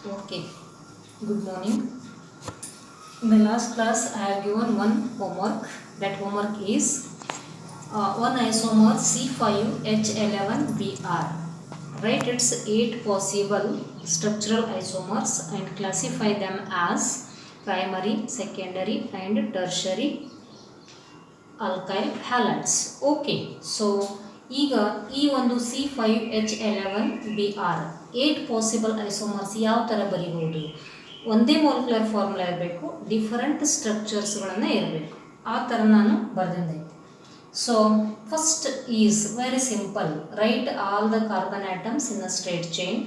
Okay, good morning. In the last class, I have given one homework. That homework is one isomer C5H11Br. Write its 8 possible structural isomers and classify them as primary, secondary, and tertiary alkyl halides. Okay, so ಈಗ ಈ ಒಂದು C5H11Br 8 possible isomers ಯಾವ ಥರ ಬರೀಬಹುದು. ಒಂದೇ molecular formula ಇರಬೇಕು, different ಸ್ಟ್ರಕ್ಚರ್ಸ್ಗಳನ್ನು ಇರಬೇಕು, ಆ ಥರ ನಾನು ಬರೆದಿದ್ದೈತೆ. So first is very simple. Write all the carbon atoms in a straight chain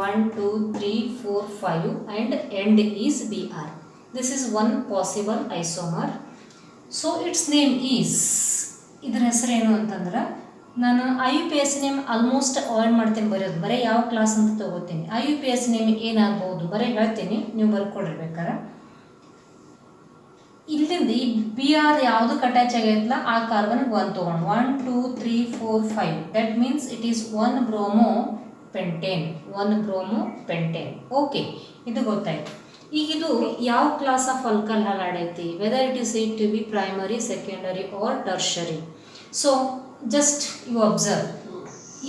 1 2 3 4 5 and end is Br. This is one possible isomer. So it's name is, ಇದರ ಹೆಸರೇನು ಅಂತಂದ್ರೆ, ನಾನು IUPAC ನೇಮ್ ಆಲ್ಮೋಸ್ಟ್ ಅವಾಯ್ಡ್ ಮಾಡ್ತೀನಿ ಬರೆಯೋದು. ಬರೀ ಯಾವ class ಅಂತ ತಗೋತೀನಿ. IUPAC ನೇಮ್ ಏನಾಗ್ಬೋದು ಬರೀ ಹೇಳ್ತೀನಿ, ನೀವು ಬರ್ಕೊಡಿರ್ಬೇಕಾರೆ. ಇಲ್ಲಿಂದ ಈ Br ಯಾವುದಕ್ಕೆ ಅಟ್ಯಾಚ್ ಆಗೈತಲ್ಲ ಆ ಕಾರ್ಬನ್ಗೆ 1 ತೊಗೊಂಡು 1 2 3 4 5 that means it is 1 bromo pentane. Okay, ಇದು ಗೊತ್ತಾಯ್ತು. ಈಗ ಇದು ಯಾವ ಕ್ಲಾಸ್ ಆಫ್ ಆಲ್ಕಲ್ ಹಲೈಡ್ ಐತಿ, whether it is it to be primary, secondary or tertiary. So just you observe,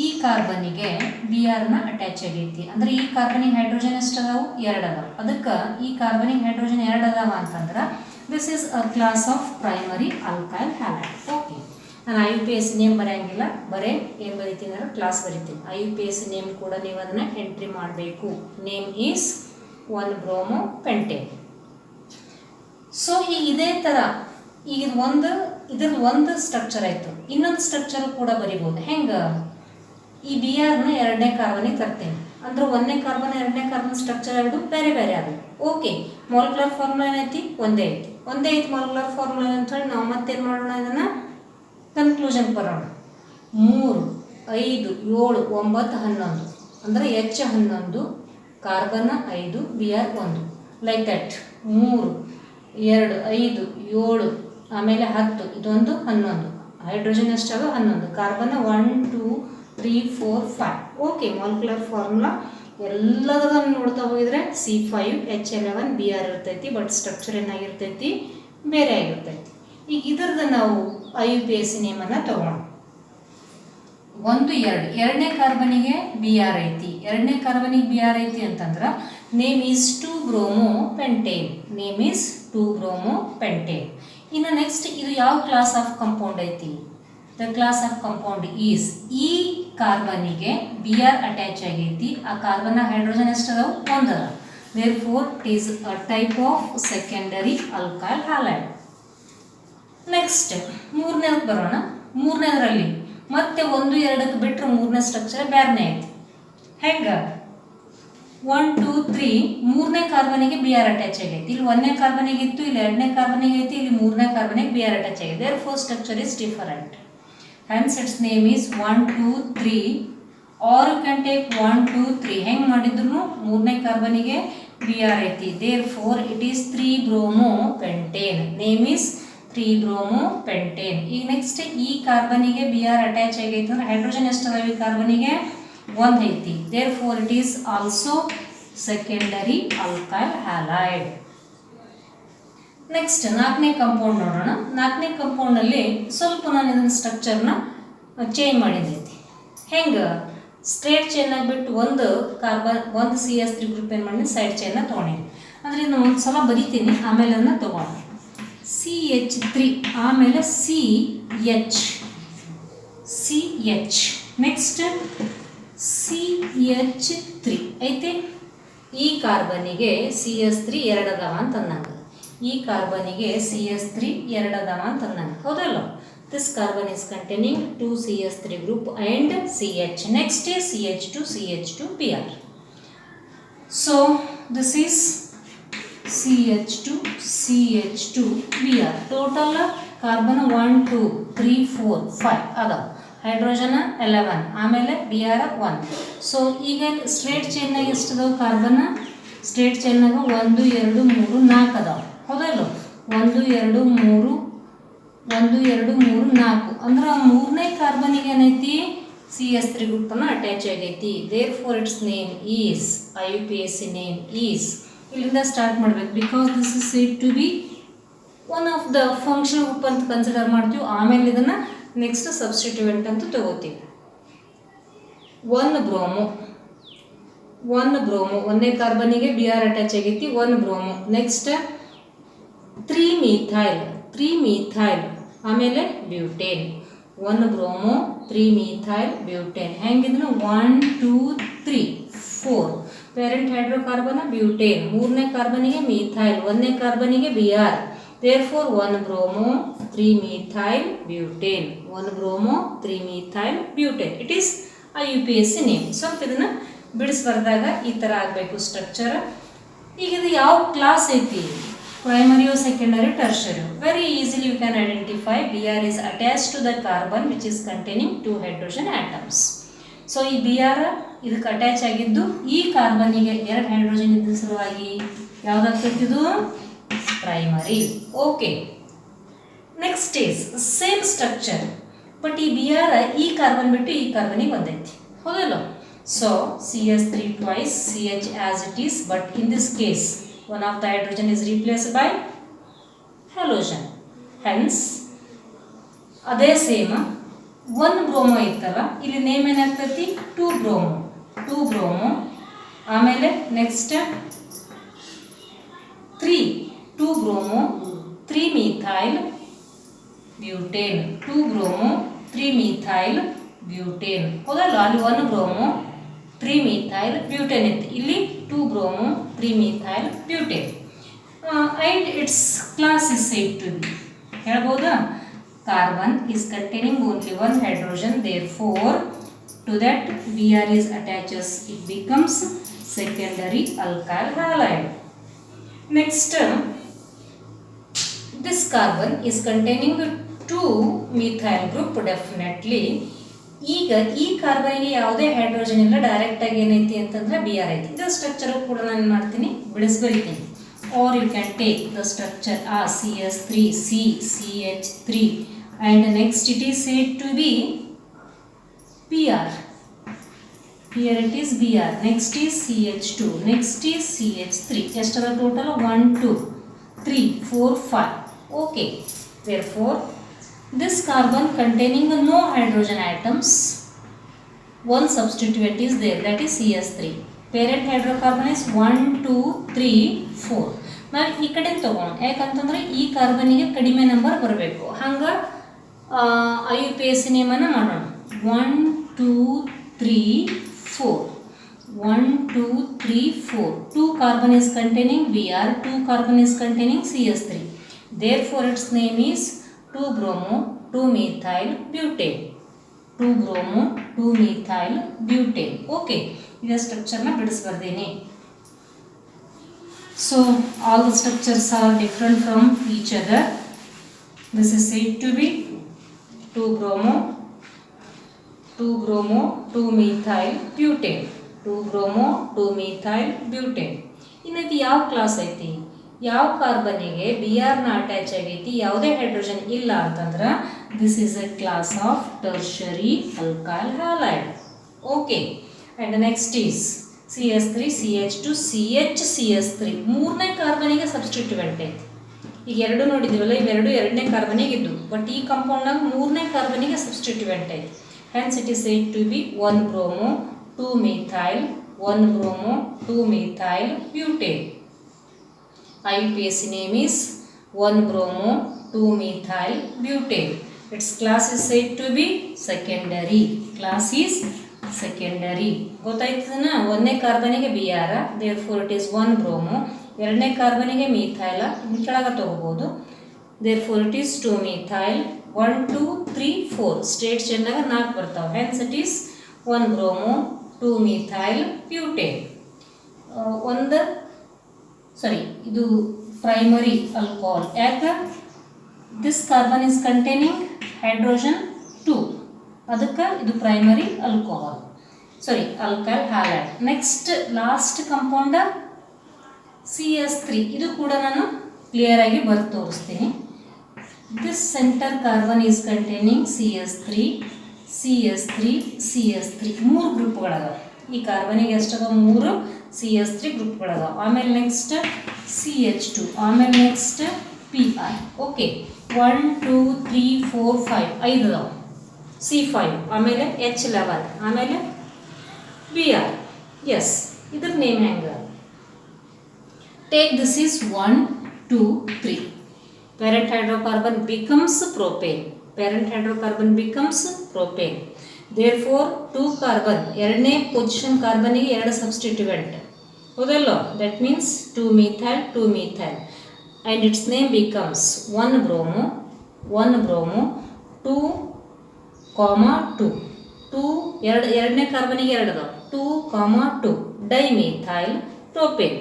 ಈ ಕಾರ್ಬನಿಗೆ Brನ ಅಟ್ಯಾಚ್ ಆಗೈತಿ ಅಂದ್ರೆ ಈ ಕಾರ್ಬನಿಗೆ ಹೈಡ್ರೋಜನ್ ಎಷ್ಟು ಅದಾವು? 2 ಅದಾವು. ಅದಕ್ಕೆ ಈ ಕಾರ್ಬನಿಗೆ ಹೈಡ್ರೋಜನ್ 2 ಅದಾವ ಅಂತಂದ್ರೆ this is a class of primary alkyl halide. Okay, ನಾನು IUPAC ನೇಮ್ ಬರೆಯಂಗಿಲ್ಲ, ಬರೇ ಏನು ಬರಿತೀನಿ ಅಂದ್ರೆ ಕ್ಲಾಸ್ ಬರಿತೀನಿ. IUPAC ನೇಮ್ ಕೂಡ ನೀವು ಅದನ್ನು ಎಂಟ್ರಿ ಮಾಡಬೇಕು. Name is 1 bromo pentane. So ಈಗ ಇದೇ ಥರ ಈಗ ಇದ್ರದ್ದು ಒಂದು ಸ್ಟ್ರಕ್ಚರ್ ಆಯಿತು, ಇನ್ನೊಂದು ಸ್ಟ್ರಕ್ಚರ್ ಕೂಡ ಬರಿಬೋದು. ಹೆಂಗೆ? ಈ Brನ 2ನೇ ಕಾರ್ಬನಿಗೆ ತರ್ತೇನೆ ಅಂದ್ರೆ 1ನೇ ಕಾರ್ಬನ್ 2ನೇ ಕಾರ್ಬನ್ ಸ್ಟ್ರಕ್ಚರ್ ಎರಡು ಬೇರೆ ಬೇರೆ ಆಗಬೇಕು. ಓಕೆ, ಮಾಲಿಕ್ಯುಲರ್ ಫಾರ್ಮುಲಾ ಏನೈತಿ? ಒಂದೇ ಐತಿ ಮಾಲಿಕ್ಯುಲರ್ ಫಾರ್ಮುಲಾ ಅಂತ ಹೇಳಿ ನಾವು ಮತ್ತೇನು ಮಾಡೋಣ, ಇದನ್ನು ಕನ್ಕ್ಲೂಷನ್ ಬರೋಣ. 3 5 7 9 11 ಅಂದರೆ H11 carbon 5 Br 1 like that. 3 2 5 7 ಆಮೇಲೆ 10 ಇದೊಂದು 11 ಹೈಡ್ರೋಜನ್ ಎಷ್ಟಾಗ 11 ಕಾರ್ಬನ್ 1 2 3 4 5. ಓಕೆ, ಮಾಲಿಕ್ಯುಲರ್ ಫಾರ್ಮುಲಾ ಎಲ್ಲದನ್ನು ನೋಡ್ತಾ ಹೋಗಿದ್ರೆ C5H11Br ಇರ್ತೈತಿ, ಬಟ್ ಸ್ಟ್ರಕ್ಚರ್ ಏನಾಗಿರ್ತೈತಿ? ಬೇರೆ ಆಗಿರ್ತೈತಿ. ಈಗ ಇದರದ ನಾವು IUPAC ನೇಮನ್ನು ತಗೋಣ. 1 2 2ನೇ ಕಾರ್ಬನಿಗೆ Br ಐತಿ, 2ನೇ ಕಾರ್ಬನಿಗೆ Br ಐತಿ ಅಂತಂದ್ರೆ ನೇಮ್ ಈಸ್ 2 ಬ್ರೋಮೋ ಪೆಂಟೇನ್. ಇನ್ನು ನೆಕ್ಸ್ಟ್ ಇದು ಯಾವ ಕ್ಲಾಸ್ ಆಫ್ ಕಂಪೌಂಡ್ ಐತಿ? The class of compound is, ಈ ಕಾರ್ಬನಿಗೆ Br ಅಟ್ಯಾಚ್ ಆಗೈತಿ, ಆ ಕಾರ್ಬನ್ ಹೈಡ್ರೋಜನ್ ಎಷ್ಟು ಅದಾವು? 1 ಅದ. therefore it is a type of secondary alkyl halide. Next ಮೂರನೇದಕ್ಕೆ ಬರೋಣ. ಮೂರನೇದರಲ್ಲಿ ಮತ್ತೆ 1 2ಕ್ಕೆ ಬಿಟ್ಟರೆ ಮೂರನೇ ಸ್ಟ್ರಕ್ಚರ್ ಬೇರೆನೇ ಐತಿ. ಹೆಂಗೆ? 1 2 3 ಮೂರನೇ ಕಾರ್ಬನಿಗೆ Br ಅಟ್ಯಾಚ್ ಆಗೈತಿ. ಇಲ್ಲಿ 1ನೇ ಕಾರ್ಬನಿಗೆ ಇತ್ತು, ಇಲ್ಲಿ 2ನೇ ಕಾರ್ಬನಿಗೆ ಐತಿ, ಇಲ್ಲಿ 3ನೇ ಕಾರ್ಬನಿಗೆ Br ಅಟ್ಯಾಚ್ ಆಗಿದೆ. therefore structure is different. hence its name is 1 2 3 or you can take 1 2 3. ಹೆಂಗೆ ಮಾಡಿದ್ರು 3ನೇ ಕಾರ್ಬನಿಗೆ Br ಐತಿ. therefore it is 3 bromo pentane. Name is 3 bromo pentane. ಈಗ ನೆಕ್ಸ್ಟ್ ಈ ಕಾರ್ಬನಿಗೆ Br ಅಟ್ಯಾಚ್ ಆಗೈತೆ ಅಂದ್ರೆ ಹೈಡ್ರೋಜನ್ ಎಷ್ಟು ಅದಾವ? ಈ ಕಾರ್ಬನಿಗೆ 1 ಐತಿ. therefore it is also secondary alkyl halide. Next 4ನೇ ಕಂಪೌಂಡ್ ನೋಡೋಣ. 4ನೇ ಕಂಪೌಂಡ್ನಲ್ಲಿ ಸ್ವಲ್ಪ ನಾನು ಇದನ್ನ ಸ್ಟ್ರಕ್ಚರ್ನ ಚೇಂಜ್ ಮಾಡಿದ್ದೈತಿ. ಹೆಂಗೆ? ಸ್ಟ್ರೇಟ್ ಚೈನ್ ಆಗಿಬಿಟ್ಟು ಒಂದು CS3 ಗ್ರೂಪ್ ಏನು ಮಾಡಿ ಸೈಡ್ ಚೈನ್ನ ತೊಗೊಂಡಿನಿ. ಅಂದರೆ ಇದನ್ನು ಒಂದು ಸಲ ಬರಿತೀನಿ, ಆಮೇಲೆ ಅದನ್ನು ತೊಗೊಂಡು CH3 ಆಮೇಲೆ CH ನೆಕ್ಸ್ಟ್ CH3 ಐತೆ. ಈ ಕಾರ್ಬನಿಗೆ CS3 2 ಅದಾವ ಅಂತ ಅಂದಂಗೆ, ಈ ಕಾರ್ಬನಿಗೆ CS3 2 ಅದಾವ ಅಂತ ಅಂದಂಗೆ, ಹೌದಲ್ಲ? This carbon is containing 2 CS3 group and CH. next is CH2Br. so this is CH2Br. total carbon 1 2 3 4 5 ಅದಾವ. ಹೈಡ್ರೋಜನ್ 11 ಆಮೇಲೆ Br 1. ಸೊ ಈಗ ಸ್ಟ್ರೇಟ್ ಚೈನ್ನಾಗ ಎಷ್ಟು ಅದಾವ ಕಾರ್ಬನ್? ಸ್ಟ್ರೇಟ್ ಚೈನ್ನಾಗ 1 2 3 4 ಅದಾವ, ಹೌದಲ್ಲ? 1 2 3 4 ಅಂದ್ರೆ 3ನೇ ಕಾರ್ಬನಿಗೆ ಏನೈತಿ? CS3 ಗ್ರೂಪನ್ನು ಅಟ್ಯಾಚ್ ಆಗೈತಿ. There for its name is IUPAC name is. ಇಲ್ಲಿಂದ ಸ್ಟಾರ್ಟ್ ಮಾಡಬೇಕು. Because this is said to be one of the function group ಅಂತ ಕನ್ಸಿಡರ್ ಮಾಡ್ತೀವಿ. ಆಮೇಲೆ ಇದನ್ನು ನೆಕ್ಸ್ಟ್ ಸಬ್ಸ್ಟಿಟ್ಯೂಯೆಂಟ್ ಅಂತ ತಗೋತೀವಿ. 1 ಬ್ರೋಮೋ, 1 ಬ್ರೋಮೋ, ಒಂದನೇ ಕಾರ್ಬನಿಗೆ Br ಅಟ್ಯಾಚ್ ಆಗೈತಿ, 1 ಬ್ರೋಮೋ. ನೆಕ್ಸ್ಟ್ 3 ಮೀಥೈಲ್, 3 ಮೀಥೈಲ್, ಆಮೇಲೆ ಬ್ಯೂಟೇನ್. 1 bromo, 3 methyl, butane. ಹೆಂಗಿದ್ರೆ 1 2 3 4 ಪೇರೆಂಟ್ ಹೈಡ್ರೋಕಾರ್ಬನ್ ಬ್ಯೂಟೇನ್. ಮೂರನೇ ಕಾರ್ಬನಿಗೆ ಮೀಥೈಲ್, ಒಂದನೇ ಕಾರ್ಬನಿಗೆ Br. therefore 1 bromo 3 methyl butane, 1 bromo 3 methyl butane. It is IUPAC name. ಸ್ವಲ್ಪ ಇದನ್ನು ಬಿಡಿಸಿ ಬರೆದಾಗ ಈ ಥರ ಆಗಬೇಕು ಸ್ಟ್ರಕ್ಚರ್. ಈಗ ಇದು ಯಾವ ಕ್ಲಾಸ್ ಐತಿ? ಪ್ರೈಮರಿಯೋ secondary tertiary? Very easily you can identify. Br is attached to the carbon which is containing 2 hydrogen atoms. So ಈ Br ಇದಕ್ಕೆ ಅಟ್ಯಾಚ್ ಆಗಿದ್ದು ಈ ಕಾರ್ಬನ್ನಿಗೆ 2 ಹೈಡ್ರೋಜನ್ ಇದ್ದ ಸಲುವಾಗಿ ಯಾವುದಾಗ್ತೈತಿ? ಇದು primary. Okay, next is same structure, but ಈ Br ಈ ಕಾರ್ಬನ್ ಬಿಟ್ಟು ಈ ಕಾರ್ಬನಿಗೆ ಬಂದೈತಿ, ಹೌದಲ್ಲ? So CS3 twice, CH as it is, but in this case one of the hydrogen is replaced by halogen. Hence ಅದೇ ಸೇಮ್ 1 ಬ್ರೋಮೋ ಇತ್ತಲ್ಲ, ಇಲ್ಲಿ name ಏನಾಗ್ತೈತಿ? 2 ಬ್ರೋಮೋ, 2 ಬ್ರೋಮೋ. ಆಮೇಲೆ next 2 bromo 3 methyl butane, 2 bromo 3 methyl butane, ಹೌದಲ್ಲ? ಅಲ್ಲಿ 1 bromo 3 methyl butane ಇತ್ತು, ಇಲ್ಲಿ 2 bromo 3 methyl butane. And it's class is said to be, ಹೇಳ್ಬೋದಾ? Carbon is containing only 1 hydrogen, therefore to that Br is attaches, it becomes secondary alkyl halide. Next, this carbon is containing 2 methyl group definitely. ಈಗ ಈ ಕಾರ್ಬನ್ಗೆ ಯಾವುದೇ hydrogen ಇಲ್ಲ, direct ಆಗಿ ಏನೈತಿ ಅಂತಂದ್ರೆ Br ಐತಿ. ಇದು ಸ್ಟ್ರಕ್ಚರ್ ಕೂಡ ನಾನು ಮಾಡ್ತೀನಿ, ಬಿಡಿಸಿ ಬರಿತೀನಿ. or you can take the structure as CS3, C, CH3, and next it is said to be Br. Here it is Br. Next is CH2. Next is CH3. Just the total of 1, 2, 3, 4, 5. Okay. Therefore, this carbon containing no hydrogen atoms, one substituent is there, that is CS3. Parent hydrocarbon is 1, 2, 3, 4. ನಾವು ಈ ಕಡೆ ತಗೋಣ, ಯಾಕಂತಂದ್ರೆ ಈ ಕಾರ್ಬನ್ನಿಗೆ ಕಡಿಮೆ number ಬರಬೇಕು. ಹಂಗೆ IUPAC ನೇಮನ್ನು ಮಾಡೋಣ. 1, 2, 3, 4. 1, 2, 3, 4. 2 carbon is containing Br, 2 carbon is containing CS3. Therefore, its name is 2 bromo 2 methyl butane. 2 bromo 2 methyl butane. Okay, this structure na bidis bardeni. So all the structures are different from each other. This is said to be 2 bromo 2 methyl butane. 2 bromo 2 methyl butane. ಇನ್ನೈತಿ ಯಾವ class ಐತಿ? ಯಾವ ಕಾರ್ಬನ್ನಿಗೆ Br ನ attach ಆಗೈತಿ, ಯಾವುದೇ hydrogen ಇಲ್ಲ ಅಂತಂದ್ರೆ this is A class of tertiary alkyl halide. Okay, and next is CS3, CH2, CH, CS3. ಮೂರನೇ ಕಾರ್ಬನಿಗೆ ಸಬ್ಸ್ಟಿಟ್ಯೂಯೆಂಟ್ ಐತಿ. ಈಗ ಎರಡು ನೋಡಿದ್ದೀವಲ್ಲ, ಇವೆರಡು ಎರಡನೇ ಕಾರ್ಬನಿಗೆ ಇದ್ದು, ಬಟ್ ಈ ಕಾಂಪೌಂಡ್ನಾಗ ಮೂರನೇ ಕಾರ್ಬನಿಗೆ ಸಬ್ಸ್ಟಿಟ್ಯೂಯೆಂಟ್ ಐತಿ. Hence it is said to be 1 bromo 2 methyl 1 bromo 2 methyl butane. IUPAC name is 1 bromo 2 methyl butane. Its class is said to be secondary. Class is secondary. ಗೊತ್ತಾಯ್ತದನ? ಒಂದನೇ ಕಾರ್ಬನಿಗೆ Br, therefore it is 1 bromo. ಎರಡನೇ ಕಾರ್ಬನಿಗೆ ಮಿಥೈಲ, ಇಲ್ಲಿ ಕೆಳಗೆ ತಗೋಬಹುದು. therefore it is 2 methyl. 1 2 3 4 state ಚೇಂಜ್ನಾಗ 4 ಬರ್ತಾವೆ. hence it is 1 bromo 2 methyl butane. ಇದು primary alcohol. ಯಾಕೆ? This carbon is containing hydrogen 2, ಅದಕ್ಕೆ ಇದು primary alcohol, alkyl halide. Next last compound CS3. ಇದು ಕೂಡ ನಾನು ಕ್ಲಿಯರ್ ಆಗಿ ಬರೆದು ತೋರಿಸ್ತೀನಿ. This centre carbon is containing CS3, CH3 CH3 ಮೂರು ಗ್ರೂಪ್ಗಳದಾವ. ಈ ಕಾರ್ಬನಿಗೆ ಎಷ್ಟದ 3 CH3 ಗ್ರೂಪ್ಗಳದಾವ. ಆಮೇಲೆ ನೆಕ್ಸ್ಟ್ CH2, ಆಮೇಲೆ ನೆಕ್ಸ್ಟ್ Pr. ಓಕೆ 1 2 3 4 5 5 ಅದಾವ. C5, ಆಮೇಲೆ H11, ಆಮೇಲೆ Br. ಎಸ್, ಇದ್ರ ನೇಮ್ ಹೆಂಗೆ? Take this is 1 2 3. Parent hydrocarbon becomes propane. Parent hydrocarbon becomes propane. Therefore 2 carbon, ಎರಡನೇ ಪೊಸಿಷನ್ ಕಾರ್ಬನ್ಗೆ 2 ಸಬ್ಸ್ಟಿಟ್ಯೂಯೆಂಟ್ ಹೌದಲ್ಲ, that means 2 methyl 2 methyl and its name becomes 1 bromo 2 comma 2 ಎರಡನೇ ಕಾರ್ಬನ್ಗೆ 2 ಅದಾವ 2 comma 2 dimethyl propane.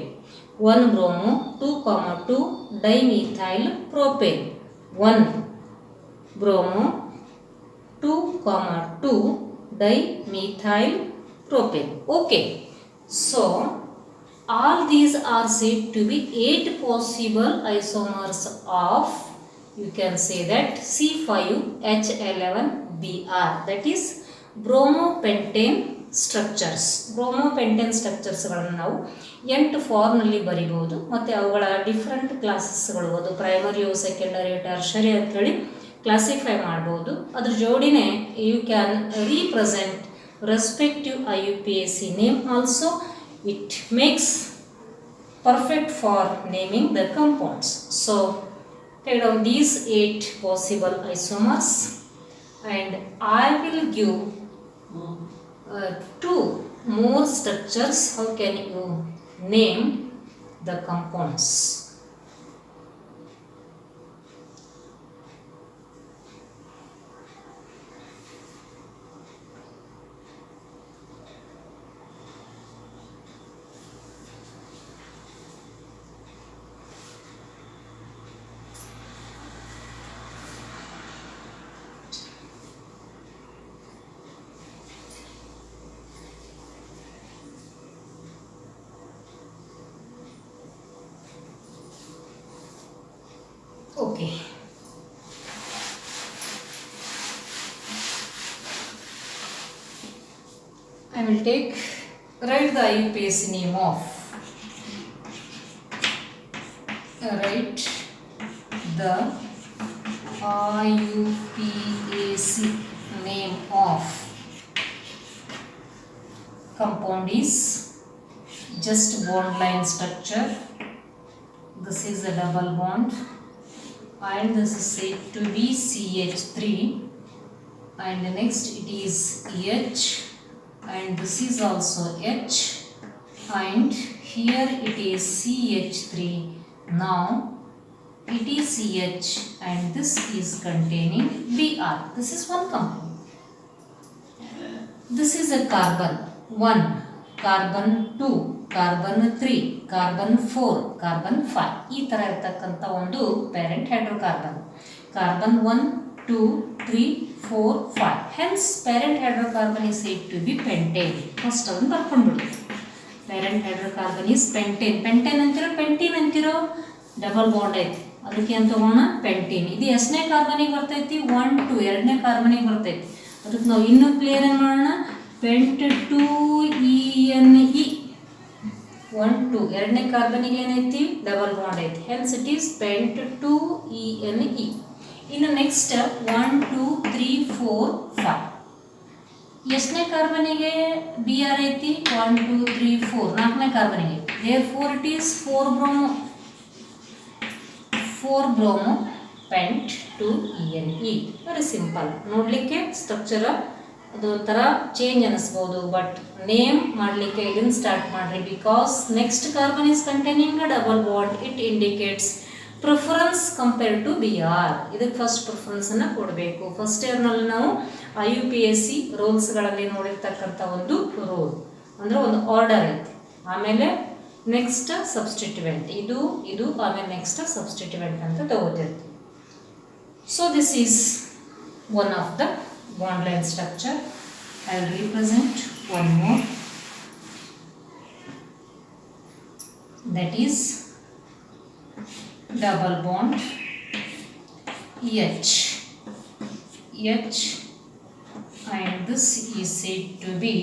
1 bromo 2 comma 2 dimethyl propane. 1 bromo 2 comma 2 dimethyl propane. Okay, so all these are said to be 8 possible isomers of, you can say that, C5H11Br, that is bromopentane structures. Bromopentane ಸ್ಟ್ರಕ್ಚರ್ಸ್ಗಳನ್ನು ನಾವು 8 ಫಾರ್ಮ್ನಲ್ಲಿ ಬರಿಬೋದು ಮತ್ತು ಅವುಗಳ different ಕ್ಲಾಸಸ್ಗಳು, ಅದು ಪ್ರೈಮರಿಯೋ secondary tertiary ಅಂಥೇಳಿ ಕ್ಲಾಸಿಫೈ ಮಾಡ್ಬೋದು. ಅದ್ರ ಜೋಡಿನೇ you can represent respective IUPAC name also. It makes perfect for naming the compounds. So take down these 8 possible isomers and I will give 2 more structures. How can you name the compounds? Okay. I will write the IUPAC name of, write the IUPAC name of compound is just bond line structure. This is a double bond and this is said to be CH3 and next it is H and this is also H and here it is CH3. Now it is CH and this is containing Br. This is one compound. This is a carbon 1, carbon 2, carbon 3, carbon 4, carbon 5. ಈ ಥರ ಇರ್ತಕ್ಕಂಥ ಒಂದು parent hydrocarbon. Carbon 1 2 3 4 5. Hence parent hydrocarbon is said to be pentane. First ಅದನ್ನು ಬರ್ಕೊಂಡ್ಬಿಡು. Parent hydrocarbon is pentane. Pentane ಅಂತಿರೋ pentene ಅಂತಿರೋ double bond ಐತಿ, ಅದಕ್ಕೆ ಅಂತ ತಗೋಣ ಪೆಂಟೀನ್. ಇದು ಎಷ್ಟನೇ ಕಾರ್ಬನಿಗೆ ಬರ್ತೈತಿ? 1 2 ಎರಡನೇ ಕಾರ್ಬನಿಗೆ ಬರ್ತೈತಿ. ಅದಕ್ಕೆ ನಾವು ಇನ್ನೂ ಕ್ಲಿಯರ್ ಏನು ಮಾಡೋಣ? ಪೆಂಟ್ 2ENE 1 2 ಎರಡನೇ ಕಾರ್ಬನಿಗೆ ಏನೈತಿ? ಡಬಲ್ ಬಾಂಡ್ ಐತಿ. Hence it is paint 2ENE. ಇನ್ನು ನೆಕ್ಸ್ಟ್ 1 2 3 4 5 ಎಷ್ಟನೇ ಕಾರ್ಬನಿಗೆ Br ಐತಿ? 1 2 3 4 ನಾಲ್ಕನೇ ಕಾರ್ಬನಿಗೆ. therefore it is 4 bromo pent 2ENE. Very simple. ನೋಡಲಿಕ್ಕೆ ಸ್ಟ್ರಕ್ಚರ್ ಅದು ಒಂಥರ ಚೇಂಜ್ ಅನ್ನಿಸ್ಬೋದು, ಬಟ್ ನೇಮ್ ಮಾಡಲಿಕ್ಕೆ ಇದನ್ನು ಸ್ಟಾರ್ಟ್ ಮಾಡಿರಿ. Because next carbon is containing a double bond, it indicates preference compared to Br. ಇದಕ್ಕೆ ಫಸ್ಟ್ ಪ್ರಿಫರೆನ್ಸನ್ನು ಕೊಡಬೇಕು. ಫಸ್ಟ್ ಇಯರ್ನಲ್ಲಿ ನಾವು IUPAC ರೂಲ್ಸ್ಗಳಲ್ಲಿ ನೋಡಿರ್ತಕ್ಕಂಥ ಒಂದು ರೂಲ್ ಅಂದರೆ ಒಂದು ಆರ್ಡರ್ ಐತಿ. ಆಮೇಲೆ ನೆಕ್ಸ್ಟ್ ಸಬ್ಸ್ಟಿಟ್ಯೂಯೆಂಟ್, ಇದು ಆಮೇಲೆ ನೆಕ್ಸ್ಟ್ ಸಬ್ಸ್ಟಿಟ್ಯೂಯೆಂಟ್ ಅಂತ ತಗೋತಿರ್ತೀವಿ. So this is one of the bond line structure. I will represent one more, that is double bond H and this is said to be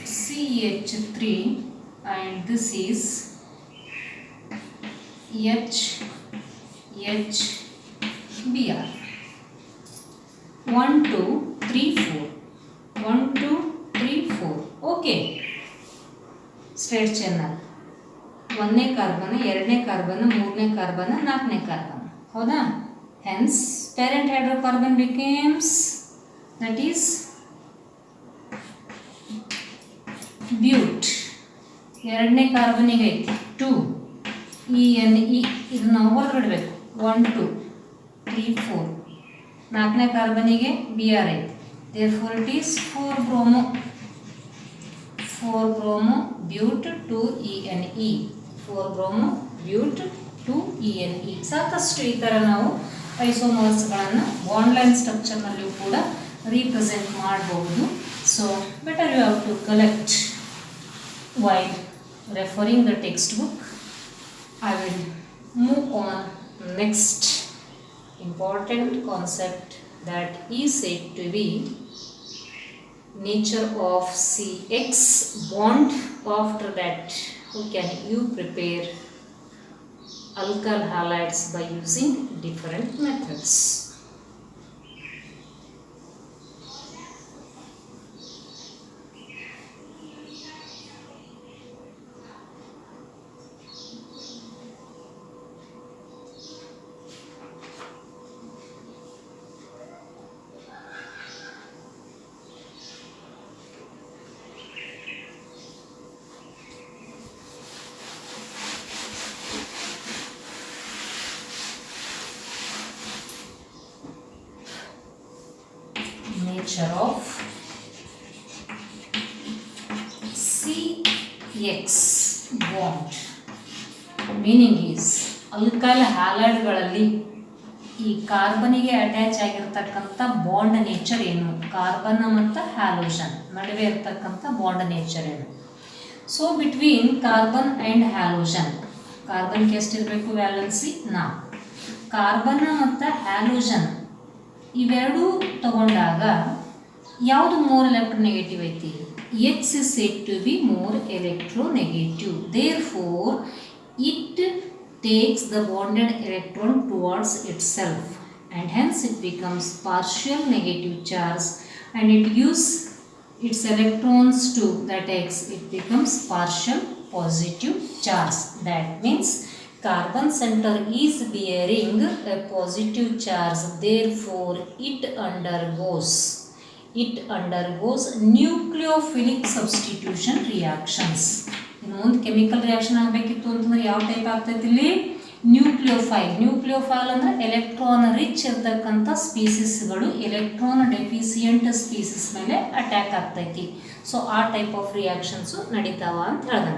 CH3 and this is HHBr. 1 2 3 4 1 2 3 4 okay straight ಚೈನಲ್ ಒಂದನೇ carbon ಎರಡನೇ carbon ಮೂರನೇ carbon ನಾಲ್ಕನೇ carbon ಹೌದಾ hence parent hydrocarbon becomes that is ಬ್ಯೂಟ್ ಎರಡನೇ ಕಾರ್ಬನಿಗೆ ಐತಿ 2 ENE ಇದು ನಾವು ಹೊರಗಡಬೇಕು 1 2 3 4 ನಾಲ್ಕನೇ ಕಾರ್ಬನಿಗೆ Br ಐತಿ therefore it is 4 bromo bute 2ENE 4 bromo bute 2ENE. ಸಾಕಷ್ಟು ಈ ಥರ ನಾವು ಐಸೋಮರ್ಸ್ಗಳನ್ನು ಬಾಂಡ್ ಲೈನ್ ಸ್ಟ್ರಕ್ಚರ್ನಲ್ಲಿಯೂ ಕೂಡ ರೀಪ್ರೆಸೆಂಟ್ ಮಾಡಬಹುದು. So better you have to collect while referring the textbook. I will move on next important concept that is said to be nature of CX bond. After that, how can you prepare alkyl halides by using different methods? Nature of CX bond. Meaning is alkyl ಹ್ಯಾಲೈಡ್ಗಳಲ್ಲಿ ಈ ಕಾರ್ಬನಿಗೆ attach ಆಗಿರ್ತಕ್ಕಂಥ bond nature ಏನು, carbon ಮತ್ತು halogen ನಡುವೆ ಇರ್ತಕ್ಕಂಥ bond nature ಏನು. So between carbon and halogen, ಕಾರ್ಬನ್ಗೆ ಎಷ್ಟಿರಬೇಕು ವ್ಯಾಲೆನ್ಸಿ 4, ಕಾರ್ಬನ್ ಮತ್ತು ಹ್ಯಾಲೋಜನ್ ಇವೆರಡೂ ತಗೊಂಡಾಗ ಯಾವುದು ಮೋರ್ ಎಲೆಕ್ಟ್ರೋನೆಗೆಟಿವ್ ಐತಿ? X is said to be more electronegative. Therefore, it takes the bonded electron towards itself and hence it becomes partial negative charge and it gives its electrons to that X, it becomes partial positive charge. That means carbon center is bearing a positive charge, therefore it undergoes nucleophilic substitution reactions. ಇನ್ನು ಮುಂದೆ chemical reaction ಆಗಬೇಕಿತ್ತು ಅಂತಂದ್ರೆ ಯಾವ type ಆಗ್ತೈತಿ ಇಲ್ಲಿ? Nucleophile ಅಂದರೆ electron rich ಇರ್ತಕ್ಕಂಥ ಸ್ಪೀಸಿಸ್ಗಳು ಎಲೆಕ್ಟ್ರಾನ್ ಡೆಫಿಸಿಯೆಂಟ್ ಸ್ಪೀಸಿಸ್ ಮೇಲೆ ಅಟ್ಯಾಕ್ ಆಗ್ತೈತಿ. ಸೊ ಆ ಟೈಪ್ ಆಫ್ ರಿಯಾಕ್ಷನ್ಸು ನಡೀತಾವ ಅಂತ ಹೇಳ್ದೆ.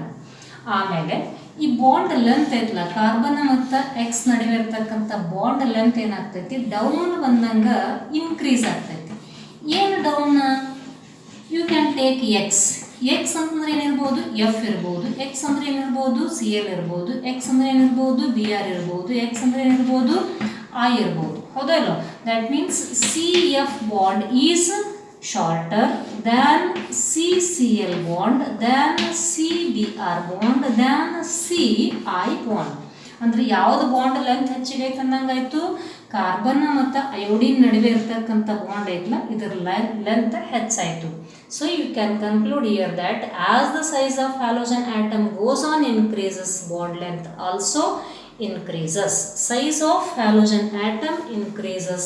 ಆಮೇಲೆ ಈ ಬಾಂಡ್ ಲೆಂತ್ ಐತಲ್ಲ, ಕಾರ್ಬನ್ ಮತ್ತು ಎಕ್ಸ್ ನಡುವೆ ಇರ್ತಕ್ಕಂಥ ಬಾಂಡ್ ಲೆಂತ್ ಏನಾಗ್ತೈತಿ? ಡೌನ್ ಬಂದಂಗೆ ಇನ್ಕ್ರೀಸ್ ಆಗ್ತೈತಿ. ಏನು down? You can take X. X ಅಂತಂದ್ರೆ ಏನಿರ್ಬೋದು? ಎಫ್ ಇರ್ಬೋದು. ಎಕ್ಸ್ ಅಂದ್ರೆ ಏನಿರ್ಬೋದು? CL ಇರ್ಬೋದು. ಎಕ್ಸ್ ಅಂದ್ರೆ ಏನಿರ್ಬೋದು? BR ಇರ್ಬೋದು. ಎಕ್ಸ್ ಅಂದ್ರೆ ಏನಿರ್ಬೋದು? I ಇರ್ಬೋದು. ಹೌದಾ ಇಲ್ಲೋ? That means CF bond is shorter than CCl bond, than CBr bond, than CI bond. ಅಂದರೆ ಯಾವುದು ಬಾಂಡ್ ಲೆಂತ್ ಹೆಚ್ಚಿಗೆ ಐತೆ ಅಂದಂಗಾಯ್ತು? ಕಾರ್ಬನ್ ಮತ್ತು ಅಯೋಡಿನ್ ನಡುವೆ ಇರ್ತಕ್ಕಂಥ ಬಾಂಡ್ ಐತಲ್ಲ, ಇದರ ಲೆಂತ್ ಹೆಚ್ಚಾಯಿತು. So you can conclude here that as the size of halogen atom goes on increases, bond length also increases. Size of halogen atom increases,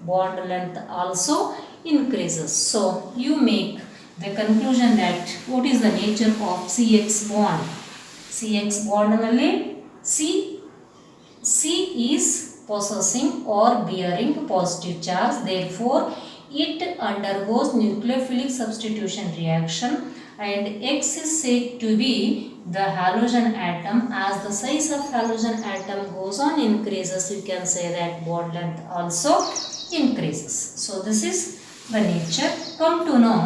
bond length also increases. So you make the conclusion that what is the nature of CX bond? CX bond nalli C is possessing or bearing positive charge, therefore it undergoes nucleophilic substitution reaction, and X is said to be the halogen atom. As the size of halogen atom goes on increases, you can say that bond length also increases. So this is the nature. Come to know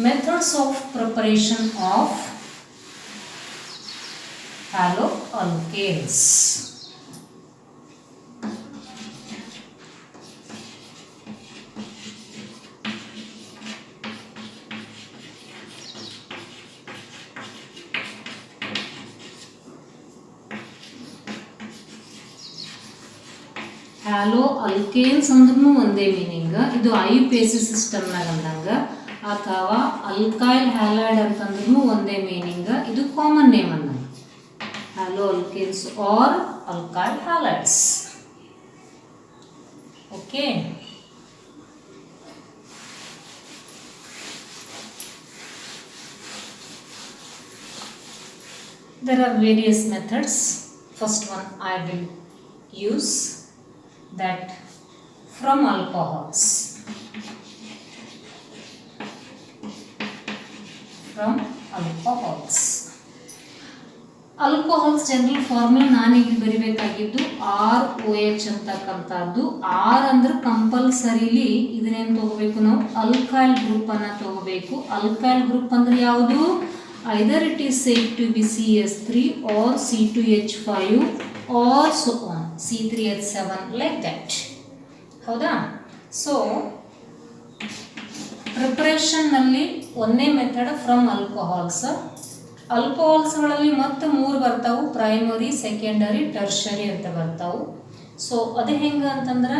Methods of preparation of haloalkanes. haloalkanes ಅಂದ್ರೂ ಒಂದೇ meaning. ಇದು IUPAC ಸಿಸ್ಟಮ್ನಾಗ ಅಂದಂಗ, ಅಥವಾ alkyl halide ಅಂತಂದ್ರೂ ಒಂದೇ meaning. ಇದು common name ಅಂದಂಗ, haloalkanes or alkyl halides. Okay. There are various methods. First one I will use, that from alcohols. From alcohols. Alcohols general formula ನಾನೀಗ ಬರಿಬೇಕಾಗಿದ್ದು ROH ಅಂತಕ್ಕಂಥದ್ದು. R ಅಂದ್ರೆ ಕಂಪಲ್ಸರಿಲಿ ಇದನ್ನೇನು ತಗೋಬೇಕು ನಾವು, ಅಲ್ಕೈಲ್ ಗ್ರೂಪ್ ಅನ್ನ ತಗೋಬೇಕು. ಅಲ್ಕೈಲ್ ಗ್ರೂಪ್ ಅಂದ್ರೆ ಯಾವುದು, either it is said to be CH3 or C2H5 or so on, C3H7 like that. ಹೌದಾ? ಸೊ ಪ್ರಿಪರೇಷನ್ನಲ್ಲಿ ಒಂದೇ ಮೆಥಡ್ ಫ್ರಮ್ ಆಲ್ಕೋಹಾಲ್ಸ್. ಆಲ್ಕೋಹಾಲ್ಸ್ಗಳಲ್ಲಿ ಮತ್ತೆ 3 ಬರ್ತಾವು, ಪ್ರೈಮರಿ, ಸೆಕೆಂಡರಿ, ಟರ್ಷರಿ ಅಂತ ಬರ್ತಾವು. ಸೊ ಅದು ಹೆಂಗೆ ಅಂತಂದ್ರೆ,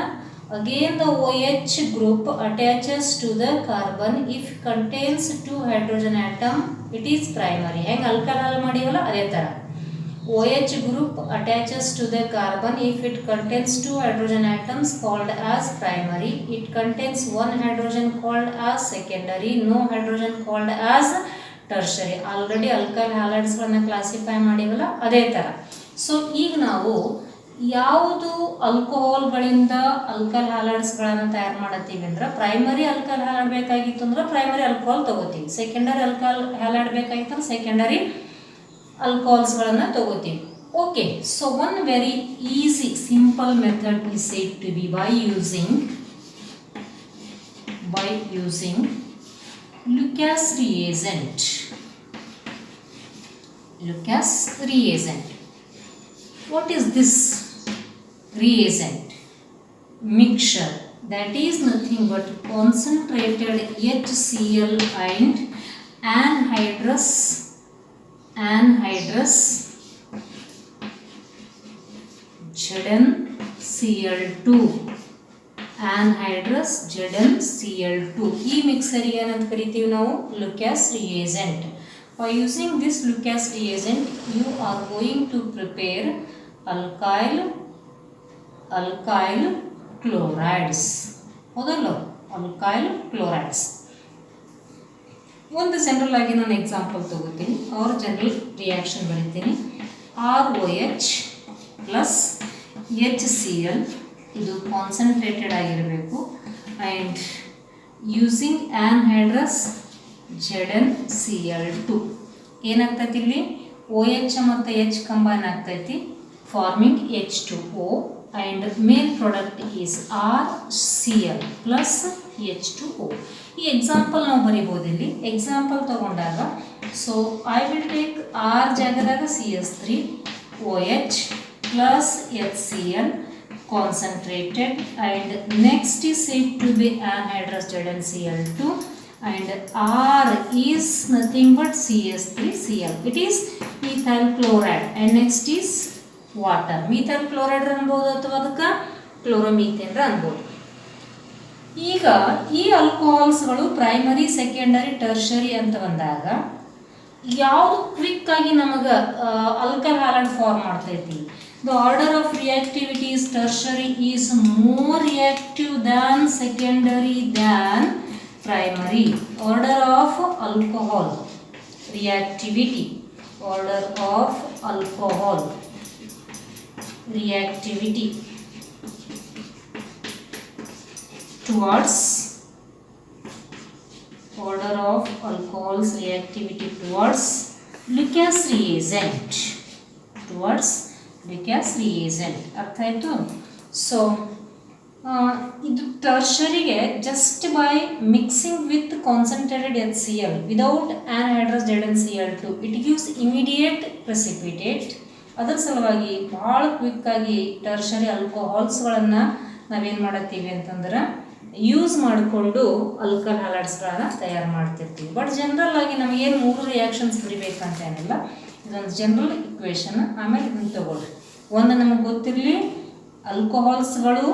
again the OH group attaches to the carbon if contains 2 hydrogen atom, it is primary. ಹೆಂಗೆ ಆಲ್ಕಹಾಲ್ ಮಾಡಿವಲ್ಲ ಅದೇ ಥರ. OH group attaches to the carbon if it contains 2 hydrogen atoms called as primary. It contains 1 hydrogen called as secondary, no hydrogen called as ಟರ್ಷರಿ. Already alkyl ಹ್ಯಾಲೈಡ್ಸ್ಗಳನ್ನು classify ಮಾಡಿವಲ್ಲ ಅದೇ ಥರ. So ಈಗ ನಾವು ಯಾವುದು ಆಲ್ಕೋಹಾಲ್ಗಳಿಂದ ಆಲ್ಕೈಲ್ ಹ್ಯಾಲೈಡ್ಸ್ಗಳನ್ನು ತಯಾರು ಮಾಡತ್ತೀವಿ ಅಂದ್ರೆ, ಪ್ರೈಮರಿ ಆಲ್ಕೈಲ್ ಹ್ಯಾಲೈಡ್ ಬೇಕಾಗಿತ್ತು ಅಂದ್ರೆ ಪ್ರೈಮರಿ ಆಲ್ಕೋಹಾಲ್ ತಗೋತೀವಿ, ಸೆಕೆಂಡರಿ ಆಲ್ಕೈಲ್ ಹ್ಯಾಲೈಡ್ ಬೇಕಾಗಿತ್ತು ಅಂದ್ರೆ ಸೆಕೆಂಡರಿ ಆಲ್ಕೋಹಾಲ್ಸ್ಗಳನ್ನು ತಗೋತೀವಿ. Okay. So one very easy simple method is said to be by using Lucas reagent. Lucas reagent. What is this reagent? Mixture. That is nothing but concentrated HCl and anhydrous ZnCl2. anhydrous ZnCl2. ಈ mixer ಏನಂತ ಕರಿತೀವಿ ನಾವು, Lucas reagent. By using this Lucas reagent you are going to prepare alkyl chlorides. ಹೌದಲ್ಲ, alkyl chlorides. ಒಂದು general ಆಗಿ ನಾನು example ತಗೋತೀನಿ, ಅವ್ರ ಜನರಲ್ ರಿಯಾಕ್ಷನ್ ಬರೀತೀನಿ. ROH ಪ್ಲಸ್ HCl, ಇದು ಕಾನ್ಸಂಟ್ರೇಟೆಡ್ ಆಗಿರಬೇಕು, ಆ್ಯಂಡ್ ಯೂಸಿಂಗ್ ಆನ್ಹೈಡ್ರಸ್ ZnCl2. ಏನಾಗ್ತೈತಿ ಇಲ್ಲಿ, OH ಮತ್ತು H ಕಂಬೈನ್ ಆಗ್ತೈತಿ, forming H2O, and main product is RCl plus H2O. ಈ ಎಕ್ಸಾಂಪಲ್ ನಾವು ಬರಿಬೋದು ಇಲ್ಲಿ. ಎಕ್ಸಾಂಪಲ್ ತಗೊಂಡಾಗ, so I will take R ಜಾಗದಾಗ CH3, OH plus HCl concentrated, and next is said to be anhydrous ZnCl2, and R is nothing but CH3Cl. It is methyl chloride, and next is water. methyl chloride ಅನ್ಬೋದು ಅಥವಾ ಅದಕ್ಕೆ chloromethane ಅನ್ಬೋದು. ಈಗ ಈ ಆಲ್ಕೋಹಾಲ್ಸ್ಗಳು primary, secondary, tertiary ಅಂತ ಬಂದಾಗ ಯಾವುದು quick ಆಗಿ ನಮಗೆ ಆಲ್ಕೈಲ್ ಹ್ಯಾಲೈಡ್ ಫಾರ್ಮ್ ಮಾಡ್ತೈತಿ? The order of reactivity is tertiary is more reactive than secondary than primary. Order of alcohol reactivity. Order of alcohol reactivity towards order of alcohol's reactivity towards Lucas reagent. Towards Lucas reagent. ಅರ್ಥ ಆಯ್ತು? So ಇದು ಟರ್ಷರಿಗೆ just by mixing with concentrated HCl without anhydrous dead NCl2 it gives immediate precipitate. ಅದರ ಸಲುವಾಗಿ ಭಾಳ ಕ್ವಿಕ್ಕಾಗಿ tertiary ಆಲ್ಕೋಹಾಲ್ಸ್ಗಳನ್ನು ನಾವೇನು ಮಾಡತ್ತೀವಿ ಅಂತಂದ್ರೆ use ಮಾಡಿಕೊಂಡು ಆಲ್ಕಲ್ ಹ್ಯಾಲೈಡ್ಸ್ಗಳನ್ನು ತಯಾರು ಮಾಡ್ತಿರ್ತೀವಿ. ಬಟ್ ಜನರಲ್ ಆಗಿ ನಮಗೇನು 3 ರಿಯಾಕ್ಷನ್ಸ್ ಬರಿಬೇಕಂತ ಏನಿಲ್ಲ, ಇದೊಂದು ಜನರಲ್ ಇಕ್ವೇಷನ್. ಆಮೇಲೆ ಇದನ್ನು ತಗೊಳ್ರಿ. ಒಂದು ನಮಗೆ ಗೊತ್ತಿರಲಿ, ಆಲ್ಕೋಹಾಲ್ಸ್ಗಳು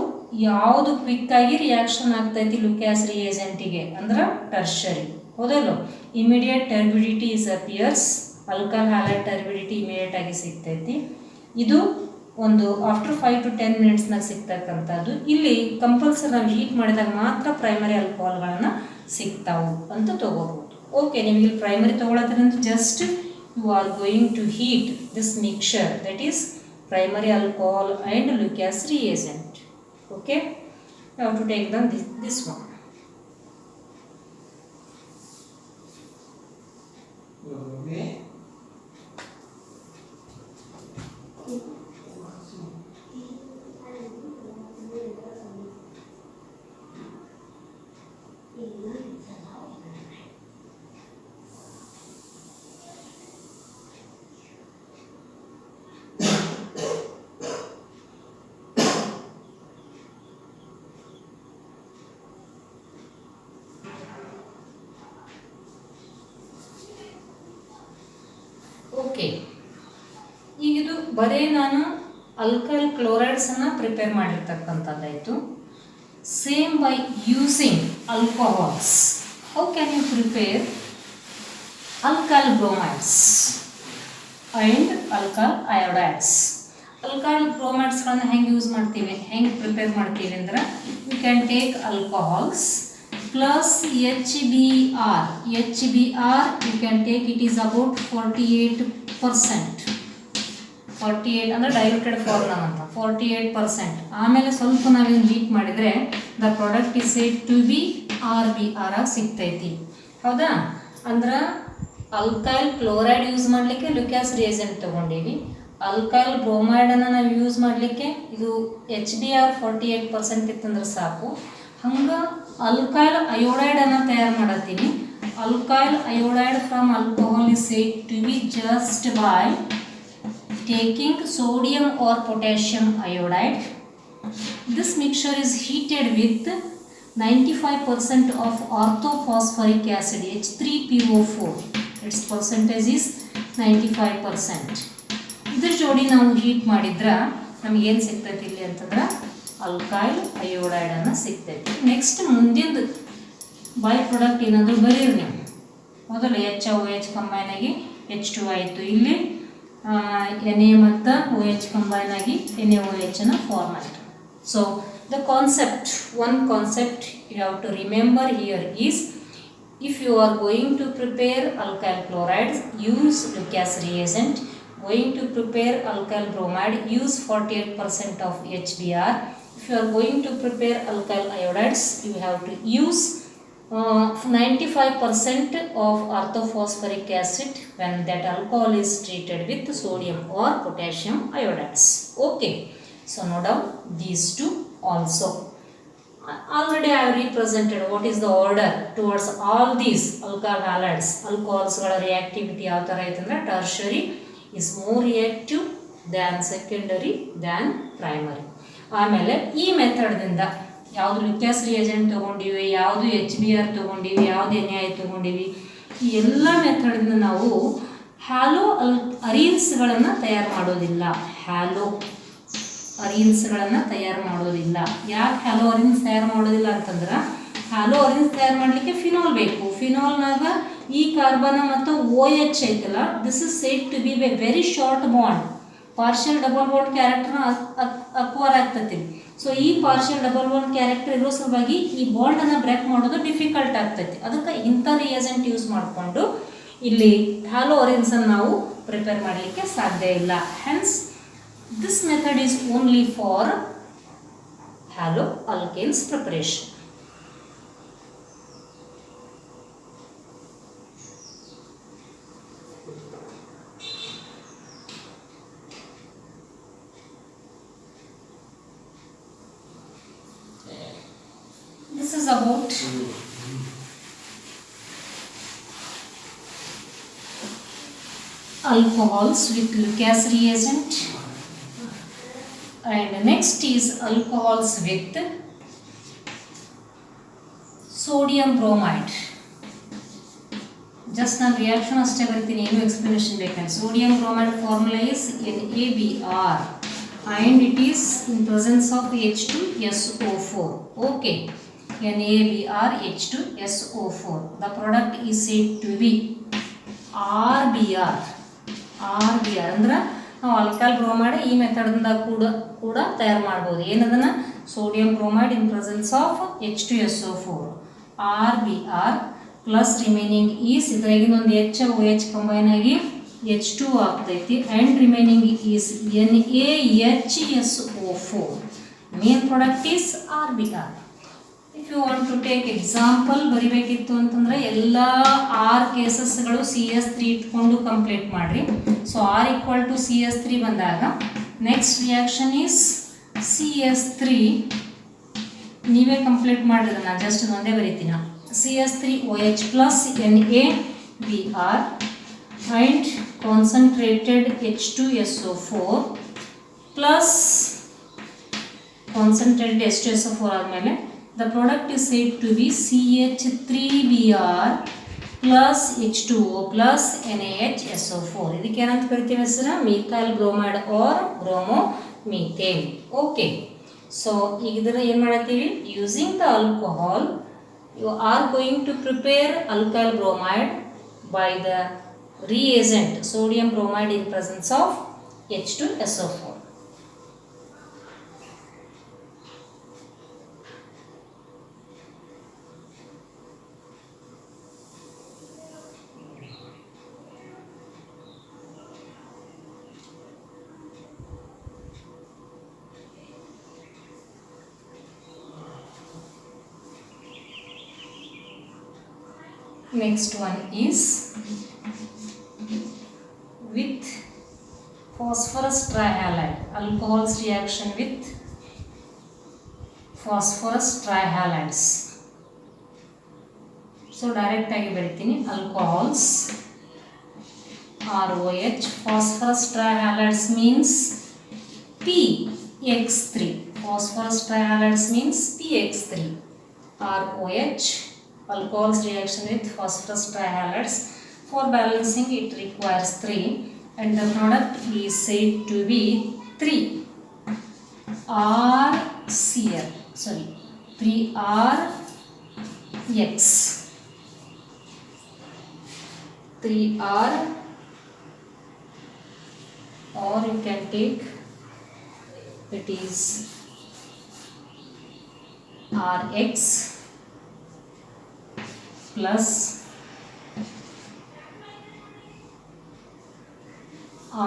ಯಾವುದು ಕ್ವಿಕ್ಕಾಗಿ ರಿಯಾಕ್ಷನ್ ಆಗ್ತೈತಿ ಲುಕ್ಯಾಸ್ ರಿಯೇಜೆಂಟಿಗೆ ಅಂದ್ರೆ ಟರ್ಷರಿ, ಹೌದಲ್ಲ. Immediate turbidity is appears, alkyl halide turbidity immediate ಆಗಿ ಸಿಗ್ತೈತಿ. ಇದು ಒಂದು ಆಫ್ಟರ್ 5 to 10 ಮಿನಿಟ್ಸ್ನಾಗ ಸಿಗ್ತಕ್ಕಂಥದ್ದು. ಇಲ್ಲಿ ಕಂಪಲ್ಸರಿ ನಾವು ಹೀಟ್ ಮಾಡಿದಾಗ ಮಾತ್ರ ಪ್ರೈಮರಿ ಆಲ್ಕೋಹಾಲ್ಗಳನ್ನು ಸಿಗ್ತಾವು ಅಂತ ತಗೋಬಹುದು. ಓಕೆ, ನೀವು ಇಲ್ಲಿ ಪ್ರೈಮರಿ ತಗೊಳತ್ತೀರಂದ್ರೆ just you are going to heat this mixer, that is primary alcohol and Lucas reagent. Okay, now to take them this one. Okay, ಈಗಿದು ಬರೀ ನಾನು ಆಲ್ಕೈಲ್ ಕ್ಲೋರೈಡ್ಸನ್ನು ಪ್ರಿಪೇರ್ ಮಾಡಿರ್ತಕ್ಕಂಥದ್ದಾಯಿತು. Same by using alcohols, how can you prepare alkyl bromides and alkyl iodides. Alkyl ಬ್ರೋಮೈಡ್ಸ್ಗಳನ್ನು ಹೆಂಗೆ use ಮಾಡ್ತೀವಿ, ಹೆಂಗೆ prepare ಮಾಡ್ತೀವಿ ಅಂದ್ರೆ you can take alcohols plus HBr. HBr you can take, it is about 48%. 48 ಅಂದರೆ diluted form ಅಂತ 48%. ಆಮೇಲೆ ಸ್ವಲ್ಪ ನಾವೇನು ಹೀಟ್ ಮಾಡಿದರೆ the product is said to be RBr ಆಗಿ ಸಿಗ್ತೈತಿ, ಹೌದಾ. ಅಂದ್ರೆ ಆಲ್ಕೈಲ್ ಕ್ಲೋರೈಡ್ ಯೂಸ್ ಮಾಡಲಿಕ್ಕೆ ಲುಕ್ಯಾಸ್ ರಿಯೇಜೆಂಟ್ ತೊಗೊಂಡೀವಿ. ಆಲ್ಕೈಲ್ ಬ್ರೋಮೈಡನ್ನು ನಾವು ಯೂಸ್ ಮಾಡಲಿಕ್ಕೆ ಇದು HBr 48% ಇತ್ತಂದ್ರೆ ಸಾಕು. ಹಂಗೆ ಆಲ್ಕೈಲ್ ಅಯೋಡೈಡನ್ನು ತಯಾರು ಮಾಡತ್ತೀನಿ. Alkyl iodide from alcohol is said to be just by taking sodium or potassium iodide. This mixture is heated with 95% of orthophosphoric acid H3PO4. Its percentage is 95%. ಇದ್ರ ಜೋಡಿ ನಾವು ಹೀಟ್ ಮಾಡಿದ್ರೆ ನಮಗೇನು ಸಿಗ್ತೈತಿ ಇಲ್ಲಿ ಅಂತಂದ್ರೆ ಆಲ್ಕೈಲ್ ಅಯೋಡೈಡನ್ನು ಸಿಗ್ತೈತಿ. ನೆಕ್ಸ್ಟ್ ಮುಂದಿನ ಬೈ ಪ್ರಾಡಕ್ಟ್ ಏನಾದರೂ ಬರೀರಿ ನೀವು. ಮೊದಲು HOH ಕಂಬೈನ್ ಆಗಿ H2 ಆಯಿತು. ಇಲ್ಲಿ Na ಮತ್ತು OH ಕಂಬೈನ್ ಆಗಿ NaOH ಅನ್ನು ಫಾರ್ಮ್ ಆಯಿತು. So the concept, one concept you have to remember here is, if you are going to prepare alkyl chlorides, use Lucas reagent. Going to prepare alkyl bromide, use 48% of HBr. If you are going to prepare alkyl iodides, you have to use 95% of orthophosphoric acid when that alcohol is treated with sodium or potassium iodides. Okay, so note down these two also. Already I have represented what is the order towards all these alkyl halides. Alcohols reactivity ಯಾವ ಥರ ಐತಂದ್ರೆ tertiary is more reactive than secondary than primary. ಆಮೇಲೆ ಈ ಮೆಥಡ್ದಿಂದ ಯಾವುದು ಲುಕ್ಯಾಸ್ reagent ತೊಗೊಂಡಿವಿ, ಯಾವುದು HBr ತೊಗೊಂಡಿವಿ, ಯಾವುದು NaI ತೊಗೊಂಡಿವಿ, ಈ ಎಲ್ಲ ಮೆಥಡ್ದಿಂದ ನಾವು ಹ್ಯಾಲೋ ಅರೀನ್ಸ್ಗಳನ್ನು ತಯಾರು ಮಾಡೋದಿಲ್ಲ. ಹ್ಯಾಲೋ ಅರೀನ್ಸ್ಗಳನ್ನು ತಯಾರು ಮಾಡೋದಿಲ್ಲ. ಯಾಕೆ ಹ್ಯಾಲೋ ಅರೀನ್ಸ್ ತಯಾರು ಮಾಡೋದಿಲ್ಲ ಅಂತಂದ್ರೆ, ಹ್ಯಾಲೋ ಅರೀನ್ಸ್ ತಯಾರು ಮಾಡಲಿಕ್ಕೆ ಫಿನಾಲ್ ಬೇಕು. ಫಿನಾಲ್ನಾಗ ಈ ಕಾರ್ಬನ್ ಮತ್ತು OH ಐತಲ್ಲ, this is said to be a very short bond. Partial double bond ಕ್ಯಾರೆಕ್ಟರ್ನ ಅಕ್ವೈರ್ ಆಗ್ತೈತಿ. ಸೊ ಈ ಪಾರ್ಷಿಯಲ್ ಡಬಲ್ ಬಾಂಡ್ ಕ್ಯಾರೆಕ್ಟರ್ ಇರೋ ಸಲುವಾಗಿ ಈ ಬಾಂಡನ್ನು ಬ್ರೇಕ್ ಮಾಡೋದು ಡಿಫಿಕಲ್ಟ್ ಆಗ್ತೈತಿ. ಅದಕ್ಕೆ ಇಂಥ ರಿಯೇಜೆಂಟ್ ಯೂಸ್ ಮಾಡಿಕೊಂಡು ಇಲ್ಲಿ ಹ್ಯಾಲೋ ಅರೀನ್ಸನ್ನು ನಾವು ಪ್ರಿಪೇರ್ ಮಾಡಲಿಕ್ಕೆ ಸಾಧ್ಯ ಇಲ್ಲ. Hence this method is only for haloalkanes preparation. is about alcohols with Lucas reagent, and next is alcohols with sodium bromide. Just ನಾನು ರಿಯಾಕ್ಷನ್ ಅಷ್ಟೇ ಬರ್ತೀನಿ, ಏನು ಎಕ್ಸ್ಪ್ಲನೇಷನ್ ಬೇಕಂತ. sodium bromide formula is NaBr and it is in presence of H2SO4. okay, NaBr H2SO4. the product is said to be RBr. ಅಂದ್ರೆ ನಾವು alcohol bromide ಈ ಮೆಥಡ್ದಿಂದ ಕೂಡ ತಯಾರು ಮಾಡ್ಬೋದು. ಏನದನ್ನ sodium bromide in presence of H2SO4 RBr plus remaining is ಇದ್ರಾಗಿನ ಒಂದು OH combine ಆಗಿ H2 ಆಗ್ತೈತಿ and remaining is NaHSO4. Main product is RBr. If you want to take example ಬರಿಬೇಕಿತ್ತು ಅಂತಂದರೆ ಎಲ್ಲ 6 ಕೇಸಸ್ಗಳು CS3 ಇಟ್ಕೊಂಡು ಕಂಪ್ಲೀಟ್ ಮಾಡಿರಿ. So R equal to CS3 ಬಂದಾಗ ನೆಕ್ಸ್ಟ್ ರಿಯಾಕ್ಷನ್ ಈಸ್ CS3. ನೀವೇ ಕಂಪ್ಲೀಟ್ ಮಾಡಿದ್ರೆ ನಾನು ಜಸ್ಟ್ ಒಂದೇ ಬರೀತೀನಿ. CS3OH plus NaBr and concentrated H2SO4 plus concentrated H2SO4 ಆದಮೇಲೆ the product is said to be CH3Br plus H2O plus NaHSO4. ಇದಕ್ಕೆ ಏನಂತ ಕರಿತೀವಿ ಹೆಸರು? Methyl bromide or bromomethane. Okay, so ಈಗ ಇದನ್ನು ಏನು ಮಾಡತ್ತೀವಿ? Using the alcohol you are going to prepare alkyl bromide by the reagent sodium bromide in presence of H2SO4. Next one is with phosphorus trihalide. Alcohols reaction with phosphorus trihalides. So direct agi ಬರಿತೀನಿ. alcohols ROH. phosphorus trihalides means PX3. phosphorus trihalides means PX3. ROH. alcohols reaction with phosphorus trihalides. For balancing it requires 3 and the product is said to be 3RCl. 3RX. 3R, or you can take it is RX plus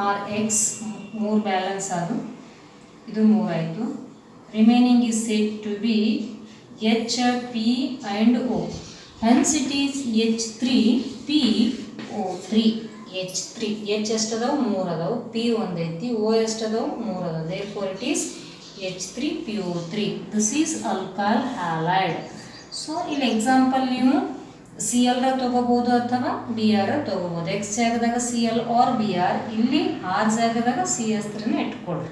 RX. more balance ಆದು ಇದು 3 ಆಯಿತು. remaining is said to be H, P and O. hence it is H3PO3. H3 H ಎಷ್ಟು ಅದಾವು? 3 ಅದಾವು. P ಒಂದು ಐತಿ. O ಎಷ್ಟು ಅದಾವು? 3 ಅದಾವು. therefore it is H3PO3. this is alkyl halide. So ಇಲ್ಲಿ ಎಕ್ಸಾಂಪಲ್ ನೀವು CL ತಗೋಬಹುದು ಅಥವಾ BR ತಗೋಬಹುದು. X ಜಾಗದಾಗ CL ಆರ್ BR, ಇಲ್ಲಿ R ಜಾಗದಾಗ CS3 ಇಟ್ಕೊಳ್ಳಿ.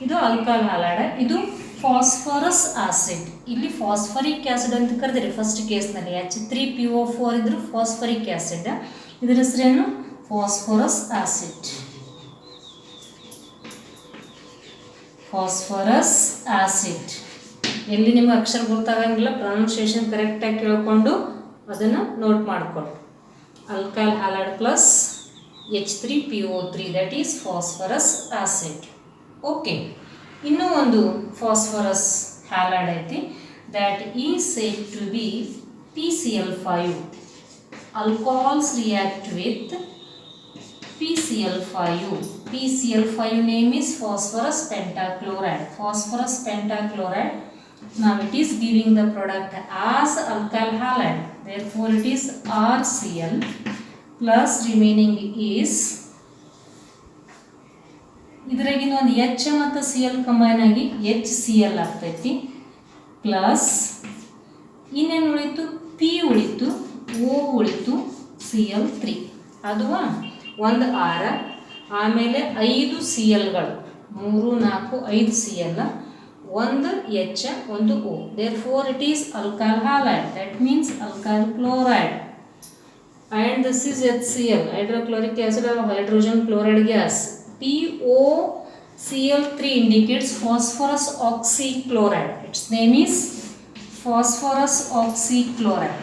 ಇದು ಆಲ್ಕಹಾಲ್ ಹ್ಯಾಲೈಡ್. ಇದು ಫಾಸ್ಫರಸ್ ಆಸಿಡ್. ಇಲ್ಲಿ ಫಾಸ್ಫರಿಕ್ ಆಸಿಡ್ ಅಂತ ಕರೆದಿರಿ ಫಸ್ಟ್ ಕೇಸ್ನಲ್ಲಿ. H3PO4 ಇದ್ರು ಫಾಸ್ಫರಿಕ್ ಆಸಿಡ್. ಇದರ ಹೆಸರೇನು? Phosphorus acid. Phosphorus acid. ಎಲ್ಲಿ ನಿಮಗೆ ಅಕ್ಷರ ಗೊತ್ತಾಗಂಗಿಲ್ಲ, ಪ್ರೊನೌನ್ಸಿಯೇಷನ್ ಕರೆಕ್ಟಾಗಿ ಕೇಳಿಕೊಂಡು ಅದನ್ನು ನೋಟ್ ಮಾಡಿಕೊಳ್ಳಿ. alkyl halide plus H3PO3, that is phosphorus acid. Okay, ಇನ್ನೂ ಒಂದು ಫಾಸ್ಫರಸ್ ಹ್ಯಾಲೈಡ್ ಐತಿ, that is said to be PCl5. alcohols react with PCl5. PCl5 name is phosphorus pentachloride. phosphorus pentachloride. Now it is giving the product as alkyl halide. Therefore it is RCl plus remaining is ಇದರಾಗಿನ ಒಂದು H ಮತ್ತು Cl combine ಆಗಿ HCl ಆಗ್ತೈತಿ plus ಇನ್ನೇನು ಉಳಿತು, P ಉಳಿತು, ಓ ಉಳಿತು, Cl3 ಅದುವಾ ಒಂದು ಆರ, ಆಮೇಲೆ 5 Clಗಳು 3 4 5 Cl, ಒಂದು H ಒಂದು O. Therefore it is alkyl halide, that means alkyl chloride. And this is HCl, hydrochloric acid or hydrogen chloride gas. POCl3 indicates phosphorus oxychloride. Its name is phosphorus oxychloride.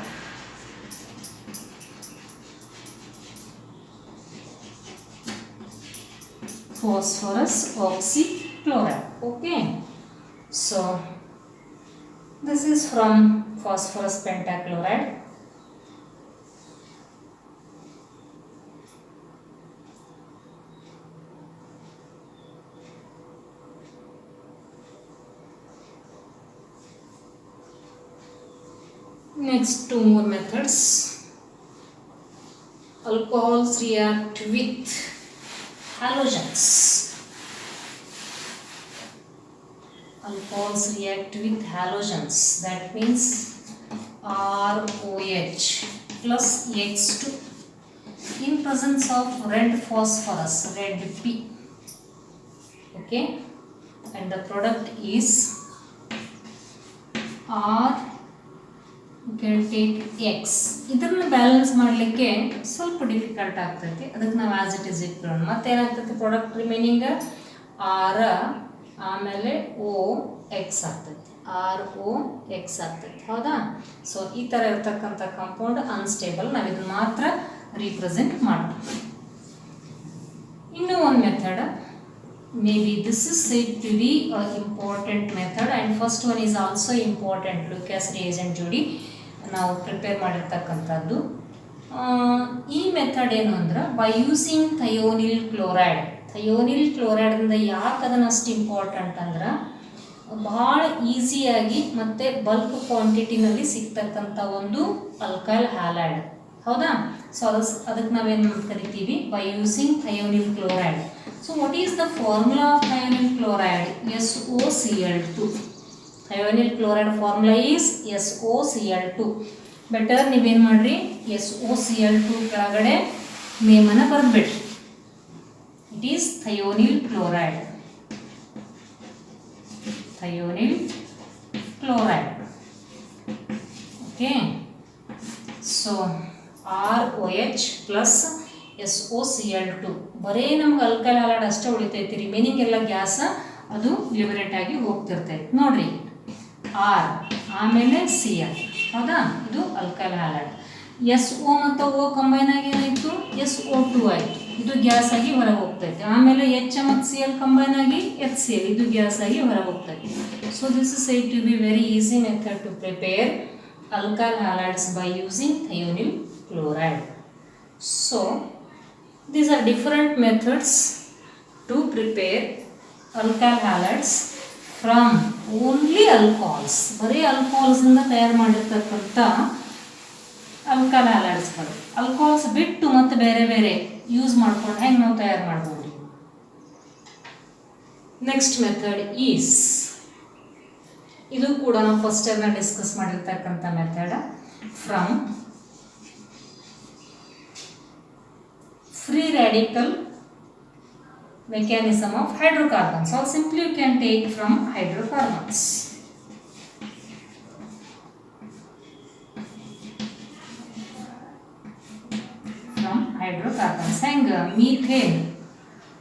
Phosphorus oxychloride. Okay. So this is from phosphorus pentachloride. Next, 2 more methods. Alcohols react with halogens. Alcohols react with halogens. That means ROH plus X2 in presence of red phosphorus, red P. Okay, and the product is R. You can take X. ಇದನ್ನು balance ಮಾಡಲಿಕ್ಕೆ ಸ್ವಲ್ಪ difficult ಆಗ್ತೈತಿ, ಅದಕ್ಕೆ ನಾವು as it is ಇಟ್ಕೊಳ್ಳೋಣ. ಮತ್ತೆ ಏನಾಗ್ತೈತಿ, product remaining R ಆಮೇಲೆ ಓ ಎಕ್ಸ್ ಆಗ್ತೈತಿ, ROX ಆಗ್ತೈತಿ, ಹೌದಾ? ಸೊ ಈ ಥರ ಇರ್ತಕ್ಕಂಥ ಕಾಂಪೌಂಡ್ ಅನ್ಸ್ಟೇಬಲ್, ನಾವು ಇದನ್ನು ಮಾತ್ರ ರೀಪ್ರೆಸೆಂಟ್ ಮಾಡ್ತೀವಿ. ಇನ್ನೂ ಒಂದು method, maybe this is said to be an important method, and first one is also important. Lucas reagent ಜೋಡಿ ನಾವು ಪ್ರಿಪೇರ್ ಮಾಡಿರ್ತಕ್ಕಂಥದ್ದು. ಈ ಮೆಥಡ್ ಏನು ಅಂದ್ರೆ, ಬೈ ಯೂಸಿಂಗ್ ಥಯೋನಿಲ್ ಕ್ಲೋರೈಡ್. ಥಯೋನಿಲ್ ಕ್ಲೋರೈಡಿಂದ ಯಾಕೆ ಅದನ್ನು ಅಷ್ಟು ಇಂಪಾರ್ಟೆಂಟ್ ಅಂದ್ರೆ, ಭಾಳ ಈಸಿಯಾಗಿ ಮತ್ತು ಬಲ್ಕ್ ಕ್ವಾಂಟಿಟಿನಲ್ಲಿ ಸಿಗ್ತಕ್ಕಂಥ ಒಂದು ಅಲ್ಕೈಲ್ ಹ್ಯಾಲೈಡ್, ಹೌದಾ? ಸೊ ಅದಕ್ಕೆ ನಾವೇನು ಕರಿತೀವಿ, by using thionyl chloride. So what is the formula of thionyl chloride? SOCl2. Thionyl chloride formula is SOCl2. Better ನೀವೇನು ಮಾಡ್ರಿ, SOCl2 ಕೆಳಗಡೆ ನೇಮನ್ನು ಬರೆದ್ಬಿಡ್ರಿ. It is thionyl chloride. Thionyl chloride. Okay. So ROH plus SOCl2. ಬರೀ ನಮ್ಗೆ alkyl halide ಅಷ್ಟೇ ಉಳಿತೈತಿ, remaining ಎಲ್ಲ gas ಅದು liberate ಆಗಿ ಹೋಗ್ತಿರ್ತೈತಿ. ನೋಡ್ರಿ, ಆರ್ ಆಮೇಲೆ Cl, ಹೌದಾ? ಇದು ಅಲ್ಕೈಲ್ ಹ್ಯಾಲೈಡ್. SO ಮತ್ತು O ಕಂಬೈನ್ ಆಗಿ ಏನಾಯಿತು, SO2 ಆಯಿತು, ಇದು ಗ್ಯಾಸ್ ಆಗಿ ಹೊರಗೆ ಹೋಗ್ತೈತಿ. ಆಮೇಲೆ H ಮತ್ತು Cl ಕಂಬೈನ್ ಆಗಿ HCl, ಇದು ಗ್ಯಾಸ್ ಆಗಿ ಹೊರಗೆ ಹೋಗ್ತೈತಿ. So this is said to be very easy method to prepare alkyl halides by using thionyl chloride. So these are different methods to prepare alkyl halides from only alcohols. ಬರೀ alcohols ಇಂದ ತಯಾರು ಮಾಡಿರ್ತಕ್ಕಂಥ alkyl halides ಗಳು. alcohols ಬಿಟ್ಟು ಮತ್ತೆ ಬೇರೆ ಬೇರೆ use ಮಾಡ್ಕೊಂಡು ಹೆಂಗೆ ನಾವು ತಯಾರು ಮಾಡ್ಬೋದು. ನೆಕ್ಸ್ಟ್ ಮೆಥಡ್ ಈಸ್, ಇದು ಕೂಡ ನಾವು ಫಸ್ಟ್ ಇಯರ್ನ ಡಿಸ್ಕಸ್ ಮಾಡಿರ್ತಕ್ಕಂಥ method. From free radical mechanism of hydrocarbons, or simply you can take from hydrocarbons. From hydrocarbons ಹೆಂಗೆ,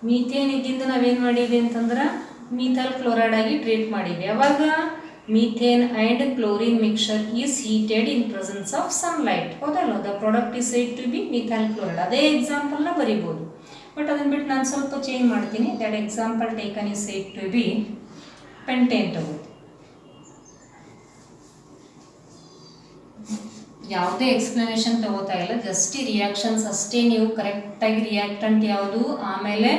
ಮೀಥೇನ್ ಇದ್ದಿಂದ ನಾವೇನು ಮಾಡೀವಿ ಅಂತಂದ್ರೆ ಮೀಥೈಲ್ ಕ್ಲೋರೈಡ್ ಆಗಿ ಟ್ರೀಟ್ ಮಾಡೀವಿ. ಯಾವಾಗ methane and chlorine mixture is heated in presence of sunlight, ಹೌದಲ್ಲ? the product is said to be methyl chloride. ಅದೇ ಎಕ್ಸಾಂಪಲ್ನ ಬರಿಬೋದು, ಬಟ್ ಅದನ್ನು ಬಿಟ್ಟು ನಾನು ಸ್ವಲ್ಪ ಚೇಂಜ್ ಮಾಡ್ತೀನಿ. that example taken is said to be pentane ತಗೋದು. ಯಾವುದೇ ಎಕ್ಸ್ಪ್ಲನೇಷನ್ ತಗೋತಾ ಇಲ್ಲ, ಜಸ್ಟ್ ಈ ರಿಯಾಕ್ಷನ್ಸ್ ಅಷ್ಟೇ. ನೀವು ಕರೆಕ್ಟಾಗಿ ರಿಯಾಕ್ಟಂಟ್ ಯಾವುದು, ಆಮೇಲೆ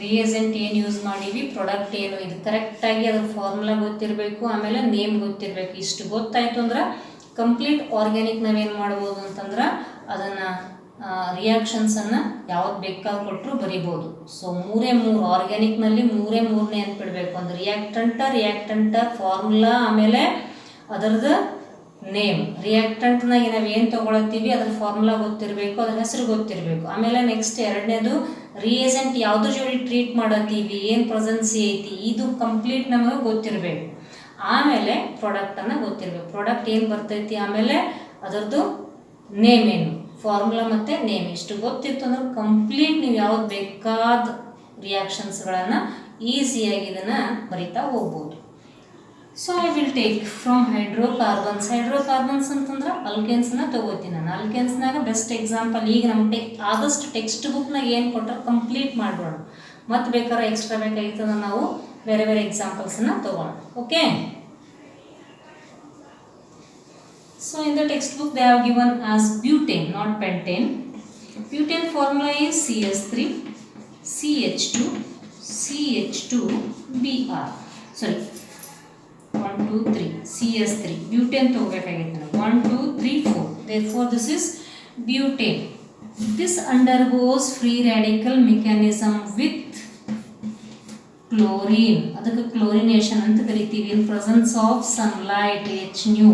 ರಿಯೇಜೆಂಟ್ ಏನು ಯೂಸ್ ಮಾಡೀವಿ, ಪ್ರಾಡಕ್ಟ್ ಏನು, ಇದು ಕರೆಕ್ಟಾಗಿ ಅದ್ರ ಫಾರ್ಮುಲಾ ಗೊತ್ತಿರಬೇಕು, ಆಮೇಲೆ ನೇಮ್ ಗೊತ್ತಿರಬೇಕು. ಇಷ್ಟು ಗೊತ್ತಾಯಿತು ಅಂದ್ರೆ ಕಂಪ್ಲೀಟ್ ಆರ್ಗ್ಯಾನಿಕ್ ನಾವೇನು ಮಾಡ್ಬೋದು ಅಂತಂದ್ರೆ ಅದನ್ನು ರಿಯಾಕ್ಷನ್ಸನ್ನು ಯಾವ್ದು ಬೇಕಾದ್ರೂ ಕೊಟ್ಟರು ಬರಿಬೋದು. ಸೊ 3 ಆರ್ಗ್ಯಾನಿಕ್ನಲ್ಲಿ 3 ನೆನ್ಪಿಡಬೇಕು. ಒಂದು ರಿಯಾಕ್ಟಂಟ ಫಾರ್ಮುಲಾ, ಆಮೇಲೆ ಅದರದ್ದು ನೇಮ್. ರಿಯಾಕ್ಟೆಂಟ್ನಾಗ ನಾವು ಏನು ತೊಗೊಳತ್ತೀವಿ ಅದ್ರ ಫಾರ್ಮುಲಾ ಗೊತ್ತಿರಬೇಕು, ಅದ್ರ ಹೆಸರು ಗೊತ್ತಿರಬೇಕು. ಆಮೇಲೆ ನೆಕ್ಸ್ಟ್ ಎರಡನೇದು ರಿಯೇಜೆಂಟ್ ಯಾವುದ್ರ ಜೋಡಿ ಟ್ರೀಟ್ ಮಾಡತ್ತೀವಿ, ಏನು ಪ್ರೆಸೆನ್ಸಿ ಐತಿ, ಇದು ಕಂಪ್ಲೀಟ್ ನಮಗೆ ಗೊತ್ತಿರಬೇಕು. ಆಮೇಲೆ ಪ್ರಾಡಕ್ಟನ್ನು ಗೊತ್ತಿರಬೇಕು, ಪ್ರಾಡಕ್ಟ್ ಏನು ಬರ್ತೈತಿ, ಆಮೇಲೆ ಅದರದ್ದು ನೇಮ್ ಏನು, ಫಾರ್ಮುಲಾ ಮತ್ತು ನೇಮ್. ಇಷ್ಟು ಗೊತ್ತಿತ್ತು ಅಂದ್ರೆ ಕಂಪ್ಲೀಟ್ ನೀವು ಯಾವ್ದು ಬೇಕಾದ ರಿಯಾಕ್ಷನ್ಸ್ಗಳನ್ನು ಈಸಿಯಾಗಿ ಇದನ್ನು ಬರಿತಾ ಹೋಗ್ಬೋದು. So I will take from hydrocarbons ಅಂತಂದ್ರೆ ಅಲ್ಕೇನ್ಸ್ನ ತೊಗೋತೀನಿ ನಾನು. ಅಲ್ಕೇನ್ಸ್ನಾಗ ಬೆಸ್ಟ್ ಎಕ್ಸಾಂಪಲ್ ಈಗ ನಮ್ಮ ಆದಷ್ಟು ಟೆಕ್ಸ್ಟ್ ಬುಕ್ನಾಗ ಏನು ಕೊಟ್ಟರೆ ಕಂಪ್ಲೀಟ್ ಮಾಡೋಣ. ಮತ್ತು ಬೇಕಾದ್ರೆ ಎಕ್ಸ್ಟ್ರಾ ಬೇಕಾಗಿತ್ತಂದ್ರೆ ನಾವು ಬೇರೆ ಬೇರೆ ಎಕ್ಸಾಂಪಲ್ಸನ್ನು ತೊಗೋಣ. Okay. So in the textbook they have given as butane, not pentane. Butane formula is CS3 CH2 CH2 Br. Sorry, 1 2 3 CS3 butane ತಗೋಬೇಕಾಗಿತ್ತು. 1 2 3 4. Therefore this is butane. This undergoes free radical mechanism with chlorine. ಅದಕ್ಕೆ chlorination ಅಂತ ಕರಿತೀವಿ. In presence of sunlight HNu.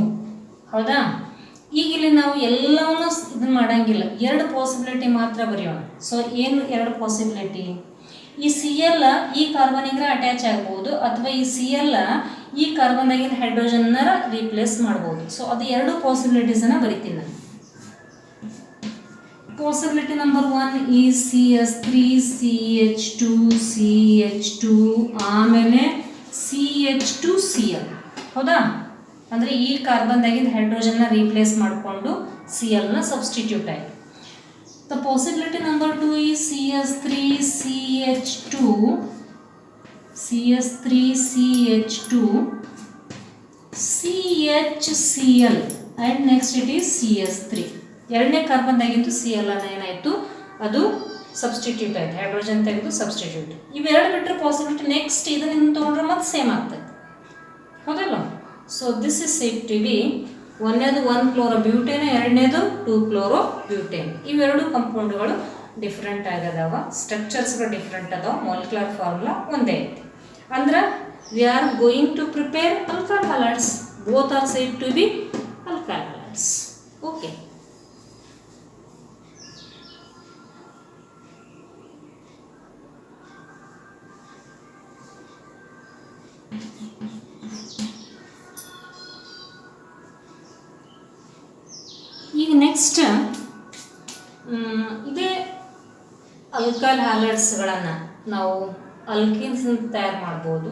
ಹೌದಾ. ಈಗ ಇಲ್ಲಿ ನಾವು ಎಲ್ಲವನ್ನೂ ಇದನ್ನು ಮಾಡೋಂಗಿಲ್ಲ, ಎರಡು ಪಾಸಿಬಿಲಿಟಿ ಮಾತ್ರ ಬರೆಯೋಣ. ಸೊ ಏನು ಎರಡು ಪಾಸಿಬಿಲಿಟಿ, ಈ CL ಈ ಕಾರ್ಬನಿಗೆ ಅಟ್ಯಾಚ್ ಆಗ್ಬೋದು, ಅಥವಾ ಈ CL ಈ ಕಾರ್ಬನ್ನಾಗಿನ ಹೈಡ್ರೋಜನ್ನ ರೀಪ್ಲೇಸ್ ಮಾಡ್ಬೋದು. ಸೊ ಅದು ಎರಡು ಪಾಸಿಬಿಲಿಟೀಸನ್ನು ಬರಿತೀನಿ ನಾನು. ಪಾಸಿಬಿಲಿಟಿ ನಂಬರ್ 1 ಈ CS3 CH2 CH2 ಆಮೇಲೆ CH2 Cl. ಹೌದಾ. ಅಂದರೆ ಈ ಕಾರ್ಬನ್ದಾಗಿಂದ ಹೈಡ್ರೋಜನ್ನ ರೀಪ್ಲೇಸ್ ಮಾಡಿಕೊಂಡು Clನ ಸಬ್ಸ್ಟಿಟ್ಯೂಟ್ ಆಯಿತು. ದ ಪಾಸಿಬಿಲಿಟಿ ನಂಬರ್ 2 ಈ CS3 CH2 CHCl and next it is CS3. ಎರಡನೇ ಕಾರ್ಬನ್ದಾಗಿಂದು Cl ಏನಾಯಿತು, ಅದು ಸಬ್ಸ್ಟಿಟ್ಯೂಟ್ ಆಯಿತು, ಹೈಡ್ರೋಜನ್ ತೆಗೆದು ಸಬ್ಸ್ಟಿಟ್ಯೂಟ್. ಇವೆರಡು ಬಿಟ್ಟರೆ ಪಾಸಿಬಿಲಿಟಿ ನೆಕ್ಸ್ಟ್ ಇದನ್ನು ತೊಗೊಂಡ್ರೆ ಮತ್ತೆ ಸೇಮ್ ಆಗ್ತದೆ. ಹೌದಲ್ಲ. So this is said to be ಒಂದನೇದು 1 ಕ್ಲೋರೋಬ್ಯೂಟೇನ್, ಎರಡನೇದು 2 ಕ್ಲೋರೋಬ್ಯೂಟೇನ್. ಇವೆರಡು ಕಂಪೌಂಡ್ಗಳು ಡಿಫ್ರೆಂಟ್ ಆಗದಾವ, ಸ್ಟ್ರಕ್ಚರ್ಸ್ಗಳು ಡಿಫ್ರೆಂಟ್ ಅದಾವ, ಮಾಲಿಕ್ಯುಲರ್ ಫಾರ್ಮುಲಾ ಒಂದೇ ಐತಿ. ಅಂದ್ರೆ we are going to prepare alkyl halides. Both are said to be alkyl halides. Okay. ಈಗ ನೆಕ್ಸ್ಟ್ ಇದೇ ಅಲ್ಕೈಲ್ ಹ್ಯಾಲೈಡ್ಸ್ಗಳನ್ನು ನಾವು ಅಲ್ಕೀನ್ಸ್ ತಯಾರು ಮಾಡ್ಬೋದು.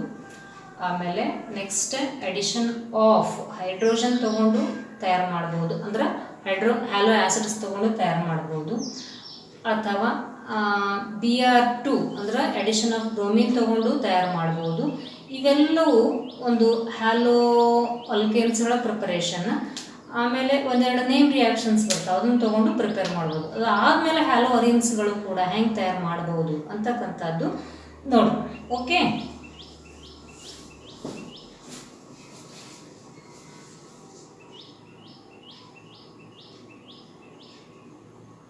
ಆಮೇಲೆ ನೆಕ್ಸ್ಟ್ ಅಡಿಷನ್ ಆಫ್ ಹೈಡ್ರೋಜನ್ ತೊಗೊಂಡು ತಯಾರು ಮಾಡ್ಬೋದು, ಅಂದ್ರೆ ಹ್ಯಾಲೋ ಆ್ಯಸಿಡ್ಸ್ ತೊಗೊಂಡು ತಯಾರು ಮಾಡ್ಬೋದು. ಅಥವಾ Br2 ಅಂದ್ರೆ ಅಡಿಷನ್ ಆಫ್ ಬ್ರೋಮಿನ್ ತೊಗೊಂಡು ತಯಾರು ಮಾಡ್ಬೋದು. ಇವೆಲ್ಲವೂ ಒಂದು ಹ್ಯಾಲೋ ಅಲ್ಕೇನ್ಸ್ಗಳ ಪ್ರಿಪರೇಷನ್. ಆಮೇಲೆ ಒಂದೆರಡು ನೇಮ್ ರಿಯಾಕ್ಷನ್ಸ್ ಬರ್ತಾವೆ, ಅದನ್ನು ತೊಗೊಂಡು ಪ್ರಿಪೇರ್ ಮಾಡ್ಬೋದು. ಅದು ಆದಮೇಲೆ ಹ್ಯಾಲೋ ಅರಿನ್ಸ್ಗಳು ಕೂಡ ಹೆಂಗೆ ತಯಾರು ಮಾಡ್ಬೋದು ಅಂತಕ್ಕಂಥದ್ದು ನೋಡೋಣ. ಓಕೆ.